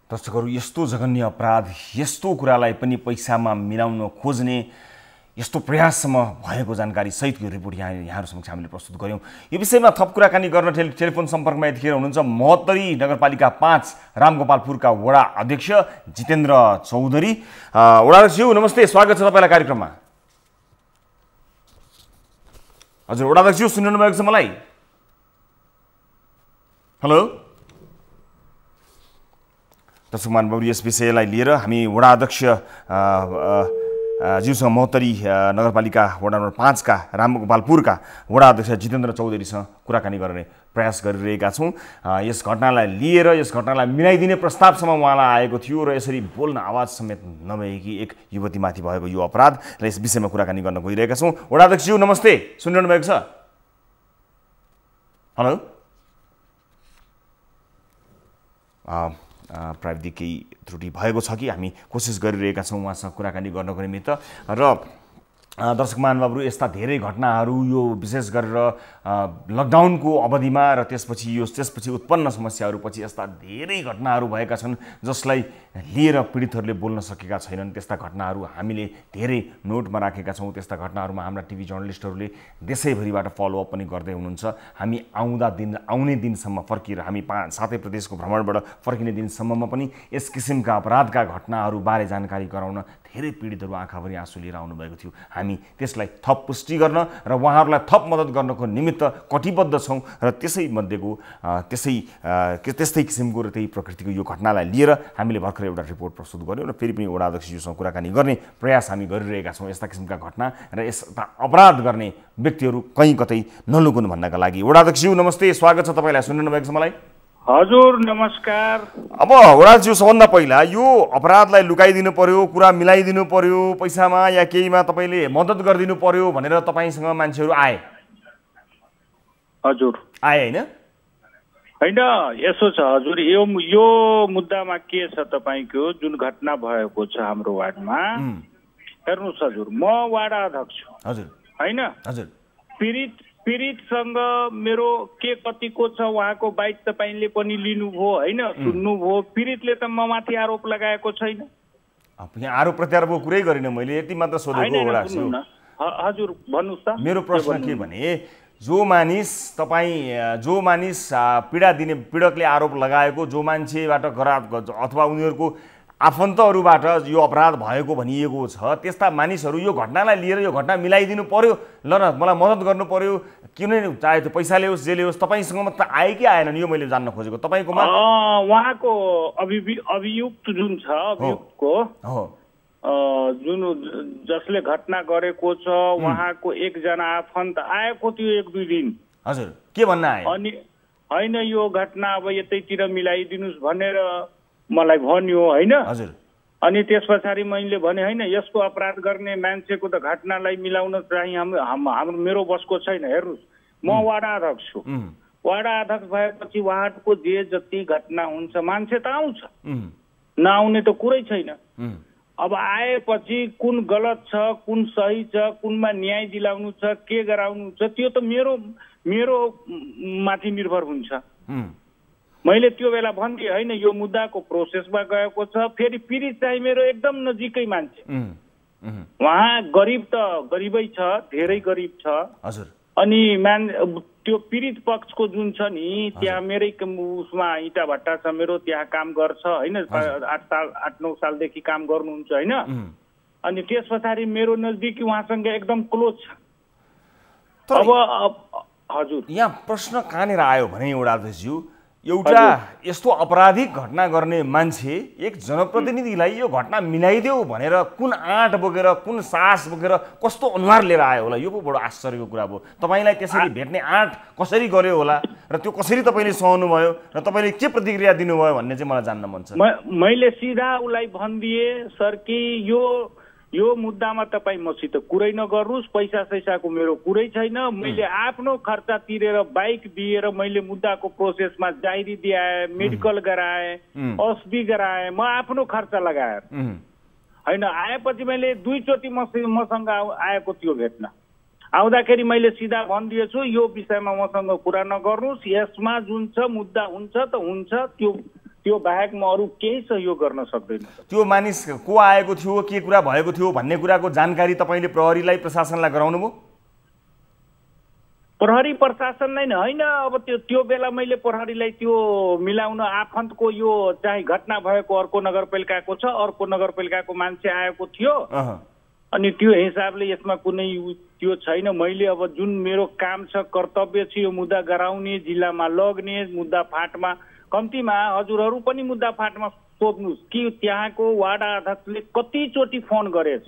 दर्शकहरू, यस्तो जघन्य अपराध, यस्तो कुरालाई पनि पैसामा मिलाउन खोज्ने यस्तो प्रयाससम्म भएको जानकारी सहितको रिपोर्ट यहाँहरू समक्ष हामीले प्रस्तुत गऱ्यौँ। यो विषयमा थप कुराकानी गर्न टेलिफोन सम्पर्कमा यतिखेर हुनुहुन्छ महोत्तरी नगरपालिका 5 रामगोपालपुरका वडा अध्यक्ष जितेन्द्र चौधरी। वडा अध्यक्षज्यू नमस्ते, स्वागत छ तपाईँलाई कार्यक्रममा। हजुर वडा अध्यक्षज्यू सुनिरहनु भएको छ मलाई? हेलो दर्शक महानुभावहरू, यस विषयलाई लिएर हामी वडा अध्यक्ष ज्यूसँग महोत्तरी नगरपालिका वडा नम्बर 5 का रामगोपालपुरका वडा अध्यक्ष जितेन्द्र चौधरीसँग कुराकानी गर्ने प्रयास गरिरहेका छौँ। यस घटनालाई लिएर यस घटनालाई मिलाइदिने प्रस्तावसम्म उहाँलाई आएको थियो र यसरी बोल्न आवाज समेत नभएकी एक युवतीमाथि भएको यो अपराध र यस विषयमा कुराकानी गर्न गइरहेका छौँ। वडा अध्यक्षज्यू नमस्ते, सुनिरहनु भएको छ? हेलो, प्राविधिक केही त्रुटि भएको छ कि हामी कोसिस गरिरहेका छौँ उहाँसँग कुराकानी गर्नको निमित्त। र दर्शक महानुभावहरू, यस्ता धेरै घटनाहरू यो विशेष गरेर लकडाउनको अवधिमा र त्यसपछि उत्पन्न समस्याहरूपछि यस्ता धेरै घटनाहरू भएका छन् जसलाई लिएर पीडितहरूले बोल्न सकेका छैनन्। त्यस्ता घटनाहरू हामीले धेरै नोटमा राखेका छौँ। त्यस्ता घटनाहरूमा हाम्रा टिभी जर्नलिस्टहरूले देशैभरिबाट फलोअप पनि गर्दै हुनुहुन्छ। हामी आउने दिनसम्म फर्किएर हामी 7 प्रदेशको भ्रमणबाट फर्किने दिनसम्ममा पनि यस किसिमका अपराधका घटनाहरूबारे जानकारी गराउन धेरै पीडितहरू आँखाभरि आँसु लिएर आउनुभएको थियो। हामी त्यसलाई थप पुष्टि गर्न र उहाँहरूलाई थप मद्दत गर्नको निमित्त कटिबद्ध छौँ र त्यस्तै किसिमको र त्यही प्रकृतिको यो घटनालाई लिएर हामीले भर्खर एउटा रिपोर्ट प्रस्तुत गर्यौँ र फेरि पनि वडा अध्यक्षज्यूसँग कुराकानी गर्ने प्रयास हामी गरिरहेका छौँ। यस्ता किसिमका घटना र यस्ता अपराध गर्ने व्यक्तिहरू कहीँ कतै नलुकुन् भन्नका लागि। वडा अध्यक्षज्यू नमस्ते, स्वागत छ तपाईँलाई। सुनिरहनु भएको छ मलाई? हजुर नमस्कार। अब वडाज्यू, सबभन्दा पहिला यो अपराधलाई लुकाइदिनु पर्यो, कुरा मिलाइदिनु पर्यो, पैसामा या केहीमा तपाईँले मद्दत गरिदिनु पर्यो भनेर तपाईँसँग मान्छेहरू आए? हजुर आए होइन? होइन, यसो छ हजुर, यो मुद्दामा के छ तपाईँको जुन घटना भएको छ हाम्रो वार्डमा, हेर्नुहोस् हजुर, म वार्ड अध्यक्ष हजुर होइन, हजुर, पीडितसँग मेरो के कतिको छ उहाँको बाइट तपाईँले पनि लिनुभयो होइन, सुन्नुभयो। पीडितले त म माथि आरोप लगाएको छैन। यहाँ आरोप प्रत्यारोपको कुरै गरिनँ मैले, यति मात्र सोधेको। हजुर भन्नुहोस् त। मेरो प्रश्न के भने, जो मानिस पीडकले आरोप लगाएको जो मान्छेबाट अथवा उनीहरूको आफन्तहरूबाट यो अपराध भएको भनिएको छ, त्यस्ता मानिसहरू यो घटनालाई लिएर यो घटना मिलाइदिनु पर्यो, ल न मलाई मद्दत गर्नु पर्यो, किन चाहे त्यो पैसाले होस् जेले होस्, तपाईँसँग मात्र आए कि आएनन् यो मैले जान्न खोजेको। तपाईँकोमा उहाँको अभियुक्त जुन छ, अभियुक्तको जुन जसले घटना गरेको छ उहाँको एकजना आफन्त आएको थियो 1-2 दिन। हजुर, के भन्न आए? अनि होइन यो घटना अब यतैतिर मिलाइदिनुहोस् भनेर मलाई भन्यो होइन। हजुर, अनि त्यस पछाडि मैले भने होइन यसको अपराध गर्ने मान्छेको त घटनालाई मिलाउन चाहिँ हाम्रो मेरो बसको छैन। हेर्नुहोस्, म वार्ड अध्यक्ष छु। वार्ड अध्यक्ष भएपछि वार्डको जे जति घटना हुन्छ मान्छे त आउँछ, नआउने त कुरै छैन। अब आएपछि कुन गलत छ, कुन सही छ, कुनमा न्याय दिलाउनु छ, के गराउनु छ, त्यो त मेरो माथि निर्भर हुन्छ। मैले त्यो बेला भन्थे होइन यो मुद्दाको प्रोसेसमा गएको छ। फेरि पीडित चाहिँ मेरो एकदम नजिकै मान्छे, उहाँ गरिब त गरिबै छ, धेरै गरिब छ। हजुर, अनि त्यो पीडित पक्षको जुन छ नि त्यहाँ मेरै उसमा इँटा भट्टा छ मेरो, त्यहाँ काम गर्छ होइन, 8-9 सालदेखि काम गर्नुहुन्छ होइन। अनि त्यस पछाडि मेरो नजदिकी उहाँसँग एकदम क्लोज छ। अब हजुर, यहाँ प्रश्न कहाँनिर आयो भने एउटा अध्यक्षज्यू, एउटा यस्तो आपराधिक घटना गर्ने मान्छे एक जनप्रतिनिधिलाई यो घटना मिलाइदेऊ भनेर कुन आँट बोकेर कुन साहस बोकेर कस्तो अनुहार लिएर आयो होला, यो पो बडो आश्चर्यको कुरा हो। तपाईलाई त्यसरी भेट्ने आँट कसरी गर्यो होला र त्यो कसरी तपाईले सहनु भयो र तपाईले के प्रतिक्रिया दिनुभयो भन्ने चाहिँ मलाई जान्न मन छ। मैले सिधा उलाई भन्दिए सर कि यो मुद्दामा तपाईँ मसित कुरै नगर्नुहोस्, पैसा सैसाको मेरो कुरै छैन। मैले आफ्नो खर्चा तिरेर बाइक दिएर मैले मुद्दाको प्रोसेसमा जारी दिए, मेडिकल गराएँ, औषधि गराएँ, म आफ्नो खर्चा लगाएर होइन। आएपछि मैले 2 चोटि मसँग आएको थियो भेट्न। आउँदाखेरि मैले सिधा भनिदिएछु यो विषयमा मसँग कुरा नगर्नुहोस्, यसमा जुन छ मुद्दा हुन्छ त हुन्छ, त्यो बाहेक म अरू केही सहयोग गर्न सक्दैन। त्यो मानिस को आएको थियो, के कुरा भएको थियो भन्ने कुराको जानकारी तपाईले प्रहरीलाई प्रशासनलाई गराउनु भयो? प्रहरी प्रशासनलाई नै होइन, अब त्यो बेला मैले प्रहरीलाई त्यो मिलाउन आफन्तको यो चाहिँ घटना भएको अर्को नगरपालिकाको छ, अर्को नगरपालिकाको मान्छे आएको थियो अनि त्यो हिसाबले यसमा कुनै त्यो छैन। मैले अब जुन मेरो काम छ, कर्तव्य छ, यो मुद्दा गराउने, जिल्लामा लग्ने, मुद्दा फाँटमा कम्तीमा हजुरहरू पनि मुद्दा फाँटमा सोध्नुहोस् कि त्यहाँको वार्ड अध्यक्षले कतिचोटि फोन गरेछ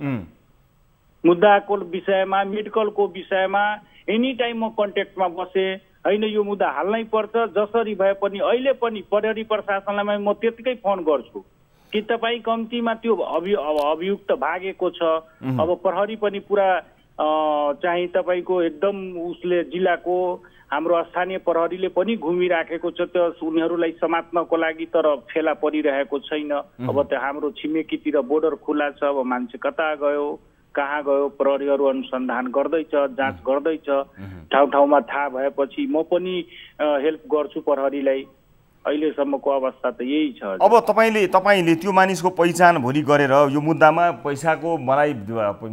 मुद्दाको विषयमा मेडिकलको विषयमा एनी टाइम म कन्ट्याक्टमा बसेँ होइन यो मुद्दा हाल्नै पर्छ जसरी भए पनि अहिले पनि प्रहरी प्रशासनलाई म त्यतिकै फोन गर्छु कि तपाईँ कम्तीमा त्यो अभियुक्त भागेको छ अब प्रहरी पनि पुरा चाहिँ तपाईँको एकदम उसले जिल्लाको हाम्रो स्थानीय प्रहरीले पनि घुमिराखेको छ त्यो उनीहरूलाई समात्नको लागि तर फेला परिरहेको छैन अब त्यो हाम्रो छिमेकीतिर बोर्डर खुला छ अब मान्छे कता गयो कहाँ गयो प्रहरीहरू अनुसन्धान गर्दैछ जाँच गर्दैछ ठाउँ ठाउँमा थाहा भएपछि म पनि हेल्प गर्छु प्रहरीलाई अहिलेसम्मको अवस्था त यही छ अब तपाईले त्यो मानिसको पहिचान भोलि गरेर यो मुद्दामा पैसाको मलाई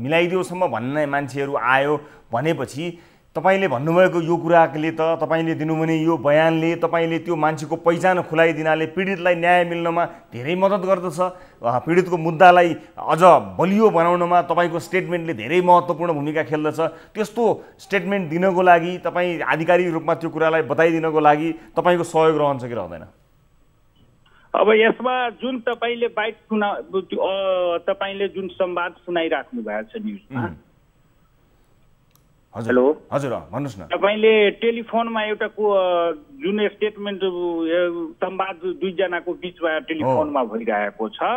मिलाइदियोसम्म भन्ने मान्छेहरू आयो भनेपछि तपाईले भन्नुभएको यो कुराले त तपाईले दिनुहुने यो बयानले तपाईले त्यो मान्छेको पहिचान खुलाइदिनाले पीडितलाई न्याय मिल्नमा धेरै मद्दत गर्दछ पीडितको मुद्दालाई अझ बलियो बनाउनमा तपाईको स्टेटमेन्टले धेरै महत्त्वपूर्ण भूमिका खेल्दछ त्यस्तो स्टेटमेन्ट दिनको लागि तपाई आधिकारिक रूपमा त्यो कुरालाई बताइदिनको लागि तपाईको सहयोग रहन्छ कि रहँदैन अब यसमा जुन तपाईले बाइट तपाईले जुन संवाद सुनाइराख्नु भएको छ न्युजमा हेलो हजुर भन्नुस् न तपाईले टेलिफोनमा एउटा जुन स्टेटमेन्ट संवाद दुई जनाको बीचमा टेलिफोनमा भइरहेको छ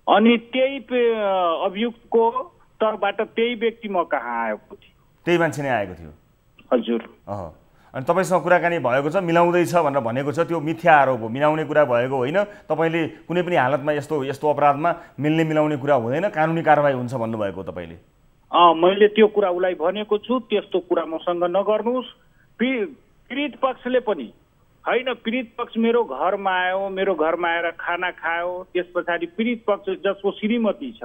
अनि त्यही अभियुक्तको तर्फबाट त्यही व्यक्ति म कहाँ आएको थियो त्यही मान्छे नै आएको थियो हजुर अनि तपाईसँग कुराकानी भएको छ मिलाउँदैछ भनेर भनेको छ त्यो मिथ्या आरोप हो मिलाउने कुरा भएको होइन तपाईले कुनै पनि हालतमा यस्तो अपराधमा मिल्ने मिलाउने कुरा हुँदैन कानुनी कारबाही हुन्छ भन्नुभएको तपाईले मैले त्यो कुरा उसलाई भनेको छु त्यस्तो कुरा मसँग नगर्नुहोस् पीडित पक्षले पनि होइन पीडित पक्ष मेरो घरमा आयो मेरो घरमा आएर खाना खायो त्यस पछाडि पीडित पक्ष जसको श्रीमती छ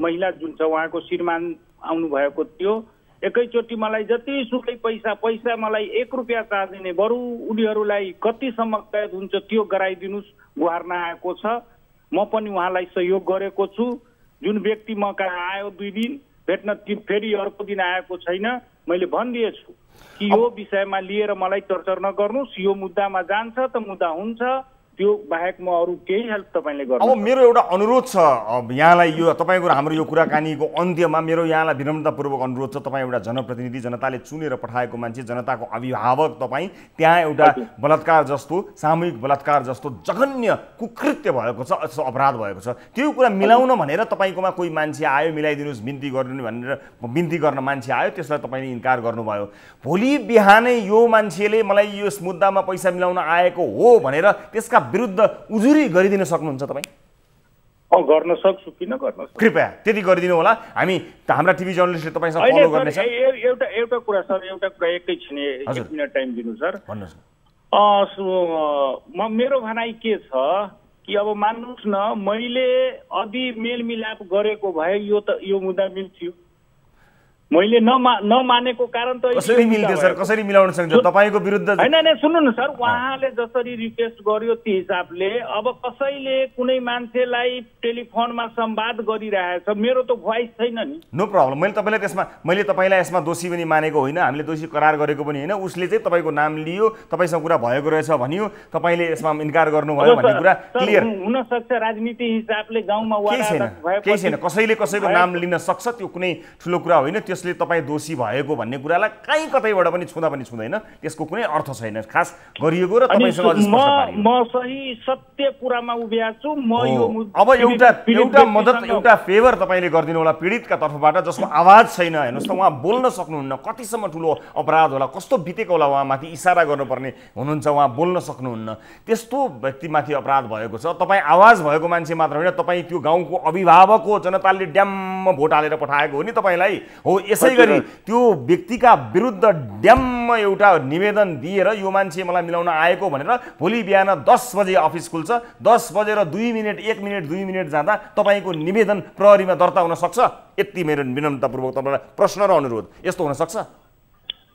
महिला जुन छ उहाँको श्रीमान आउनु भएको थियो एकैचोटि मलाई जति सुकै पैसा मलाई 1 रुपियाँ चाहिने बरु उनीहरूलाई कतिसम्म कैद हुन्छ त्यो गराइदिनुस् गुहार्न आएको छ म पनि उहाँलाई सहयोग गरेको छु जुन व्यक्ति म कहाँ आयो 2 दिन भेट्न फेरि अर्को दिन आएको छैन मैले भनिदिएछु कि यो विषयमा लिएर मलाई चर्चा नगर्नुहोस् यो मुद्दामा जान्छ त मुद्दा हुन्छ त्यो बाहेक म अरू केही हेल्प तपाईले गर्नु अब मेरो एउटा अनुरोध छ अब यहाँलाई यो तपाईको हाम्रो यो कुराकानीको अन्त्यमा मेरो यहाँलाई विनम्रतापूर्वक अनुरोध छ तपाईँ एउटा जनप्रतिनिधि जनताले चुनेर पठाएको मान्छे जनताको अभिभावक तपाईँ त्यहाँ एउटा बलात्कार जस्तो सामूहिक बलात्कार जस्तो जघन्य कुकृत्य भएको छ अपराध भएको छ त्यो कुरा मिलाउन भनेर तपाईकोमा कोही मान्छे आयो मिलाइदिनुस् बिन्ती गर्नु भनेर बिन्ती गर्न मान्छे आयो त्यसलाई तपाईले इन्कार गर्नुभयो भोलि बिहानै यो मान्छेले मलाई यस मुद्दामा पैसा मिलाउन आएको हो भनेर त्यसका विरुद्ध उजुरी गरिदिन सक्नुहुन्छ तपाईँ गर्न सक्छु किन गर्न सक्छु कृपया त्यति गरिदिनु होला हामी हाम्रा टिभी जर्नलिस्टले तपाईसँग फलो गर्नेछ एउटा कुरा सर एउटा कुरा एकैछिन 1 मिनेट टाइम दिनु सर भन्नुस् म मेरो भनाइ के छ कि अब मान्नुस् न मैले अधि मेलमिलाप गरेको भए यो मुद्दा मिल्थ्यो मैले नमानेको कारण त कसरी मिल्थ्यो सर कसरी मिलाउन सक्छ तपाईको विरुद्ध हैन सुन्नु न सर उहाँले जसरी रिक्वेस्ट गर्यो त्यो हिसाबले अब कसैले कुनै मान्छेलाई टेलिफोनमा संवाद गरिरहेछ मेरो त भोइस छैन नि नो प्रब्लम मैले तपाईलाई यसमा दोषी पनि मानेको होइन हामीले दोषी करार गरेको पनि होइन उसले चाहिँ तपाईको नाम लियो तपाईसँग कुरा भएको रहेछ भनियो तपाईले यसमा इन्कार गर्नुभयो भन्ने कुरा क्लियर हुन सक्छ राजनीति हिसाबले गाउँमा केही छैन कसैले कसैको नाम लिन सक्छ त्यो कुनै ठुलो कुरा होइन त्यसले तपाई दोषी भएको भन्ने कुरालाई कहीँ कतैबाट पनि छुँदा पनि छुँदैन त्यसको कुनै अर्थ छैन खास गरिएको र तपाईसँग म सही सत्य कुरामा उभिया छु म यो अब एउटा मद्दत एउटा फेभर तपाईले गरिदिनु होला पीडितका तर्फबाट जसको आवाज छैन हेर्नुस् त उहाँ बोल्न सक्नुहुन्न कतिसम्म ठुलो अपराध होला कस्तो बितेको होला उहाँमाथि इशारा गर्नुपर्ने हुनुहुन्छ उहाँ बोल्न सक्नुहुन्न त्यस्तो व्यक्तिमाथि अपराध भएको छ तपाई आवाज भएको मान्छे मात्र होइन तपाई त्यो गाउँको अभिभावक हो जनताले ड्याम्म भोट हालेर पठाएको हो नि तपाईलाई हो यसैगरी त्यो व्यक्तिका विरुद्ध ड्याम्म एउटा निवेदन दिएर यो मान्छे मलाई मिलाउन आएको भनेर भोलि बिहान 10 बजे अफिस खुल्छ 10 बजेर 2 मिनेट 1 मिनेट 2 मिनेट जाँदा तपाईको निवेदन प्रहरीमा दर्ता हुन सक्छ यति मेरो विनम्रतापूर्वक तपाईलाई प्रश्न र अनुरोध यस्तो हुन सक्छ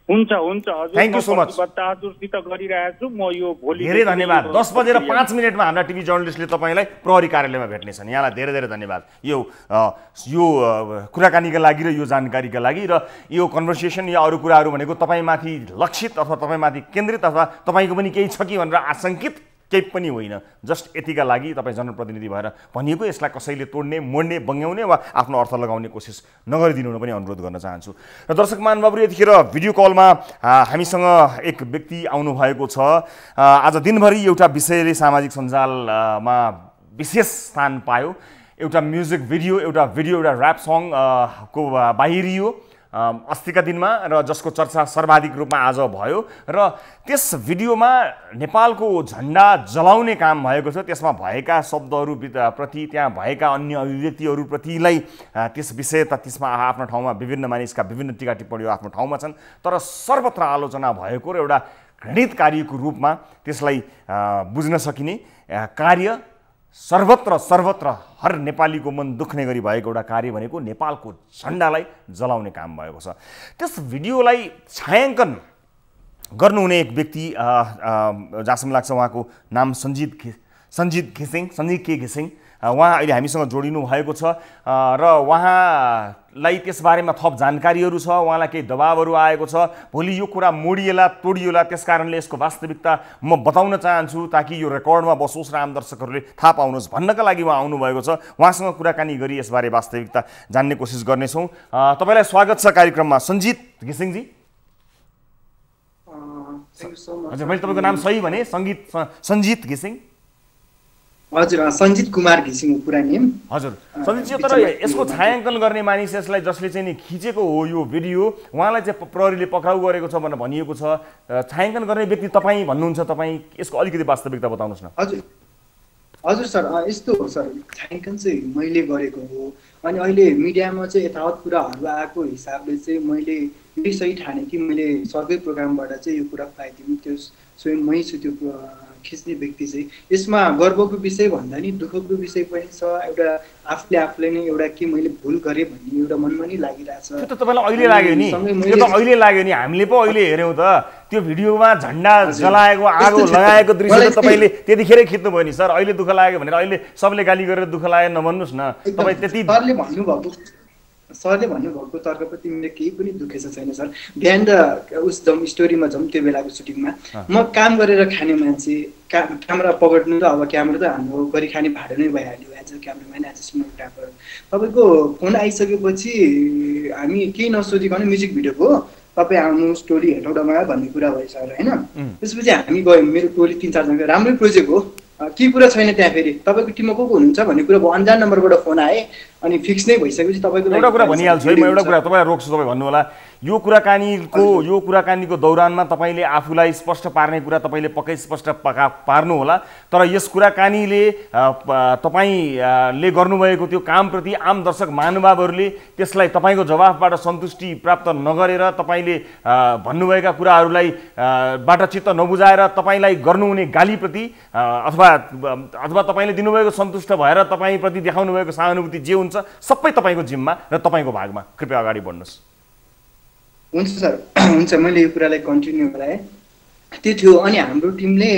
हुन्छ हजुर थ्यांक यू सो मच हजुरसित गरिरहेछु म यो भोलि धेरै धन्यवाद 10 बजेर 5 मिनेटमा हाम्रा टिभी जर्नलिस्टले तपाईलाई प्रहरी कार्यालयमा भेट्नेछन् यहाँलाई धेरै धेरै धन्यवाद यो कुराकानीका लागि र यो जानकारीका लागि र यो कन्भर्सेसन या अरू कुराहरू भनेको तपाईमाथि लक्षित अथवा तपाईमाथि केन्द्रित अथवा तपाईको पनि केही छ कि भनेर आशंकित केही पनि होइन, जस्ट यतिका लागि तपाईँ जनप्रतिनिधि भएर भनिएको यसलाई कसैले तोड्ने मोड्ने बङ्ग्याउने वा आफ्नो अर्थ लगाउने कोसिस नगरिदिनु पनि अनुरोध गर्न चाहन्छु। र दर्शक महानुभावहरू यतिखेर भिडियो कलमा हामीसँग एक व्यक्ति आउनुभएको छ। आज दिनभरि एउटा विषयले सामाजिक सञ्जालमा विशेष स्थान पायो। एउटा म्युजिक भिडियो एउटा ऱ्याप सङ को बाहिरियो अस्तिका दिनमा र जसको चर्चा सर्वाधिक रूपमा आज भयो र त्यस भिडियोमा नेपालको झन्डा जलाउने काम भएको छ। त्यसमा भएका शब्दहरू प्रति त्यहाँ भएका अन्य अभिव्यक्तिहरूप्रतिलाई त्यस विषय त त्यसमा आफ्नो ठाउँमा विभिन्न मानिसका विभिन्न टिका टिप्पणीहरू आफ्नो ठाउँमा छन्, तर सर्वत्र आलोचना भएको र एउटा घृणित कार्यको रूपमा त्यसलाई बुझ्न सकिने कार्य सर्वत्र हर नेपालीको मन दुख्ने गरी भएको एउटा कार्य भनेको नेपालको झन्डालाई जलाउने काम भएको छ। त्यस भिडियोलाई छायाङ्कन गर्नुहुने एक व्यक्ति जहाँसम्म लाग्छ उहाँको नाम सञ्जित के घिसिङ उहाँ अहिले हामीसँग जोडिनु भएको छ र उहाँलाई त्यसबारेमा थप जानकारीहरू छ, उहाँलाई केही दबावहरू आएको छ। भोलि यो कुरा मोडिएला तोडिएला, त्यस कारणले यसको वास्तविकता म बताउन चाहन्छु ताकि यो रेकर्डमा बसोस् र आम दर्शकहरूले थाहा पाउनुहोस् भन्नका लागि उहाँ आउनुभएको छ। उहाँसँग कुराकानी गरी यसबारे वास्तविकता जान्ने कोसिस गर्नेछौँ। तपाईँलाई स्वागत छ कार्यक्रममा सञ्जित घिसिङजी। हजुर, मैले तपाईँको नाम सही भने सञ्जित घिसिङ? हजुर, सञ्जित कुमार घिसिङ पुरा नेम। हजुर सञ्जितजी, तर यसको छायाङ्कन गर्ने मानिस यसलाई जसले चाहिँ नि खिचेको हो यो भिडियो, उहाँलाई चाहिँ प्रहरीले पक्राउ गरेको छ भनेर भनिएको छ। छायाङ्कन गर्ने व्यक्ति तपाईँ भन्नुहुन्छ, तपाईँ यसको अलिकति वास्तविकता बताउनुहोस् न। हजुर सर, यस्तो हो सर, छायाङ्कन चाहिँ मैले गरेको हो। अनि अहिले मिडियामा चाहिँ यथावत कुराहरू आएको हिसाबले चाहिँ मैले यही सही ठाने कि मैले सर्वे प्रोग्रामबाट चाहिँ यो कुरा खुवाइदिउँ। त्यो स्वयं मै छु त्यो खिच्ने व्यक्ति चाहिँ। यसमा गर्वको विषय भन्दा नि दुःखको विषय पनि छ। एउटा आफूले नै एउटा के मैले भुल गरेँ भन्ने एउटा मनमा नि लागिरहेछ। त्यो त तपाईँलाई अहिले लाग्यो नि, त्यो त अहिले लाग्यो नि। हामीले पो अहिले हेऱ्यौँ त त्यो भिडियोमा झन्डा जलाएको आगो लगाएको दृश्य तपाईँले त्यतिखेरै खिच्नुभयो नि सर। अहिले दुःख लाग्यो भनेर अहिले सबले गाली गरेर दुःख लाग्यो नभन्नुहोस् न। तपाईँ त्यति सरले भन्नुभएको तर्कप्रति मेरो केही पनि दुखेको छैन सर। बिहान उस जम स्टोरीमा जाउँ त्यो बेलाको सुटिङमा म काम गरेर खाने मान्छे, क्यामेरा पक्ड्नु त अब क्यामेरा त हाम्रो गरी खाने भाडो नै भइहाल्यो as a cameraman, as a cinematographer. तपाईँको फोन आइसकेपछि हामी केही नसोधिकन म्युजिक भिडियोको तपाईँ आउनु स्टोरी हेटौँडामा भन्ने कुरा भयो सर, होइन? त्यसपछि हामी गयौँ, मेरो टोली 3-4 जना, राम्रै प्रोजेक्ट हो, के कुरा छैन त्यहाँ। फेरि तपाईँको टिममा को हुनुहुन्छ भन्ने कुरा भयो, अन्जान नम्बरबाट फोन आए अनि फिक्स नै भइसकेपछि तपाईँको एउटा कुरा भनिहाल्छु है म, एउटा कुरा तपाईँलाई रोक्छु, तपाईँ भन्नु होला। यो कुराकानीको दौरानमा तपाईँले आफूलाई स्पष्ट पार्ने कुरा तपाईँले पक्कै स्पष्ट पार्नु होला, तर यस कुराकानीले तपाईँले गर्नुभएको त्यो कामप्रति आम दर्शक महानुभावहरूले त्यसलाई तपाईँको जवाफबाट सन्तुष्टि प्राप्त नगरेर तपाईँले भन्नुभएका कुराहरूलाई बाट चित्त नबुझाएर तपाईँलाई गर्नुहुने गालीप्रति अथवा तपाईँले दिनुभएको सन्तुष्ट भएर तपाईँप्रति देखाउनुभएको सहानुभूति जे हुन्छ सबै तपाईँको जिम्मा र तपाईँको भागमा। कृपया अगाडि बढ्नुहोस्। हुन्छ सर, हुन्छ। मैले यो कुरालाई कन्टिन्यू गराएँ, त्यो थियो। अनि हाम्रो टिमले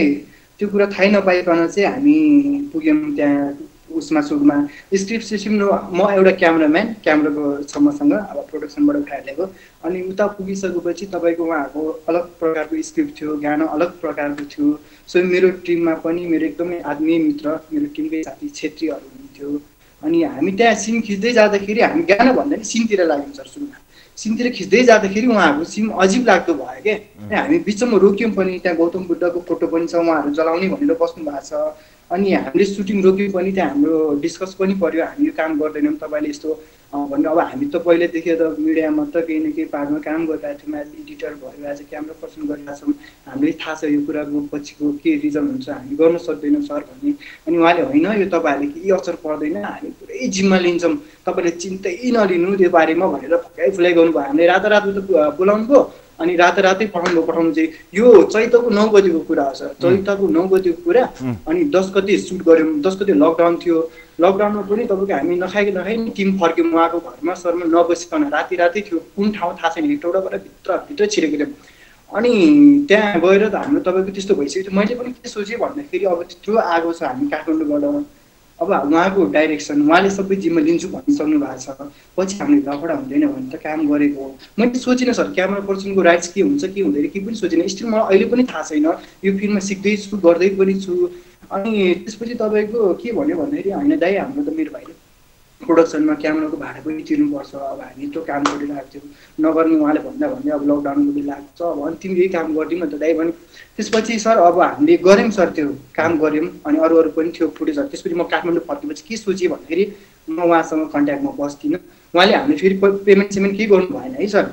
त्यो कुरा थाहै नपाइकन चाहिँ हामी पुग्यौँ त्यहाँ उसमा सुरुमा स्क्रिप्ट सिस्टम। म एउटा क्यामेराम्यान, क्यामेराको छ मसँग, अब प्रोडक्सनबाट उठाएर ल्याएको। अनि उता पुगिसकेपछि तपाईँको उहाँहरूको अलग प्रकारको स्क्रिप्ट थियो, गाना अलग प्रकारको थियो। सो मेरो टिममा पनि मेरो एकदमै आत्मीय मित्र, मेरो टिमकै साथी छेत्रीहरू हुनुहुन्थ्यो। अनि हामी त्यहाँ सिन खिच्दै जाँदाखेरि हामी गाना भन्दा नि सिनतिर लाग्यौँ सर। सुरुमा सिनतिर खिच्दै जाँदाखेरि उहाँहरूको सिन अजिब लाग्दो भयो क्या। हामी बिचमा रोक्यौँ पनि, त्यहाँ गौतम बुद्धको फोटो पनि छ, उहाँहरू जलाउने भनेर बस्नु भएको छ। अनि हामीले सुटिङ रोक्यौँ पनि, त्यहाँ हाम्रो डिस्कस पनि पर्यो, हामी यो काम गर्दैनौँ तपाईँले यस्तो भनेर। अब हामी त पहिल्यैदेखि त मिडियामा त केही न केही पार्टमा काम गरिरहेको थियौँ, एज एडिटर भयो, एज अ क्यामेरा पर्सन गरिरहेको छौँ। हामीलाई थाहा छ यो कुराको पछिको के रिजन हुन्छ, हामी गर्न सक्दैनौँ सर भन्ने। अनि उहाँले होइन यो तपाईँहरूले केही असर पर्दैन, हामी पुरै जिम्मा लिन्छौँ, तपाईँले चिन्तै नलिनु त्यो बारेमा भनेर फकाइ फुलाइ गर्नुभयो। हामीले रातारात बोलाउनु भयो अनि रातै पठाउनु चाहिँ यो चैतको 9 गतिको कुरा हो सर, चैतको 9 गतिको कुरा। अनि 10 गति सुट गऱ्यौँ, 10 गति लकडाउन थियो। लकडाउनमा पनि तपाईँको हामी नखाइ टिम फर्क्यौँ उहाँको घरमा सरमा नबसिकन। राति थियो, कुन ठाउँ थाहा छैन, हेटौडाबाट भित्र छिरेको थियौँ। अनि त्यहाँ गएर त हाम्रो तपाईँको त्यस्तो भइसक्यो थियो। मैले पनि के सोचेँ भन्दाखेरि अब त्यत्रो आगो छ, हामी काठमाडौँबाट अब उहाँको डाइरेक्सन उहाँले सबै जिम्मा लिन्छु भनिसक्नु भएको छ, पछि हामीले लफडा हुँदैन भने त काम गरेको हो। मैले सोचिनँ सर क्यामेरा पर्सनको राइट्स के हुन्छ के हुँदैन के पनि सोचिनँ। स्टिल मलाई अहिले पनि थाहा छैन, यो फिल्डमा सिक्दैछु गर्दै पनि छु। अनि त्यसपछि तपाईँको के भन्यो भन्दाखेरि होइन दाइ हाम्रो त मेरो भाइले प्रोडक्सनमा क्यामेराको भाडा पनि तिर्नुपर्छ, अब हामी त्यो काम गरिरहेको थियौँ नगर्नु उहाँले भन्दा भन्दै अब लकडाउनको बेला लाग्छ, अब अन्तिम यही काम गरिदिउँ न त दाइ भने। त्यसपछि सर अब हामीले गऱ्यौँ सर त्यो काम गऱ्यौँ। अनि अरू पनि थियो फुटेजहरू। त्यसपछि म काठमाडौँ फर्केपछि के सोचेँ भन्दाखेरि म उहाँसँग कन्ट्याक्टमा बस्दिनँ, उहाँले हामीले फेरि पेमेन्ट केही गर्नु भएन है सर।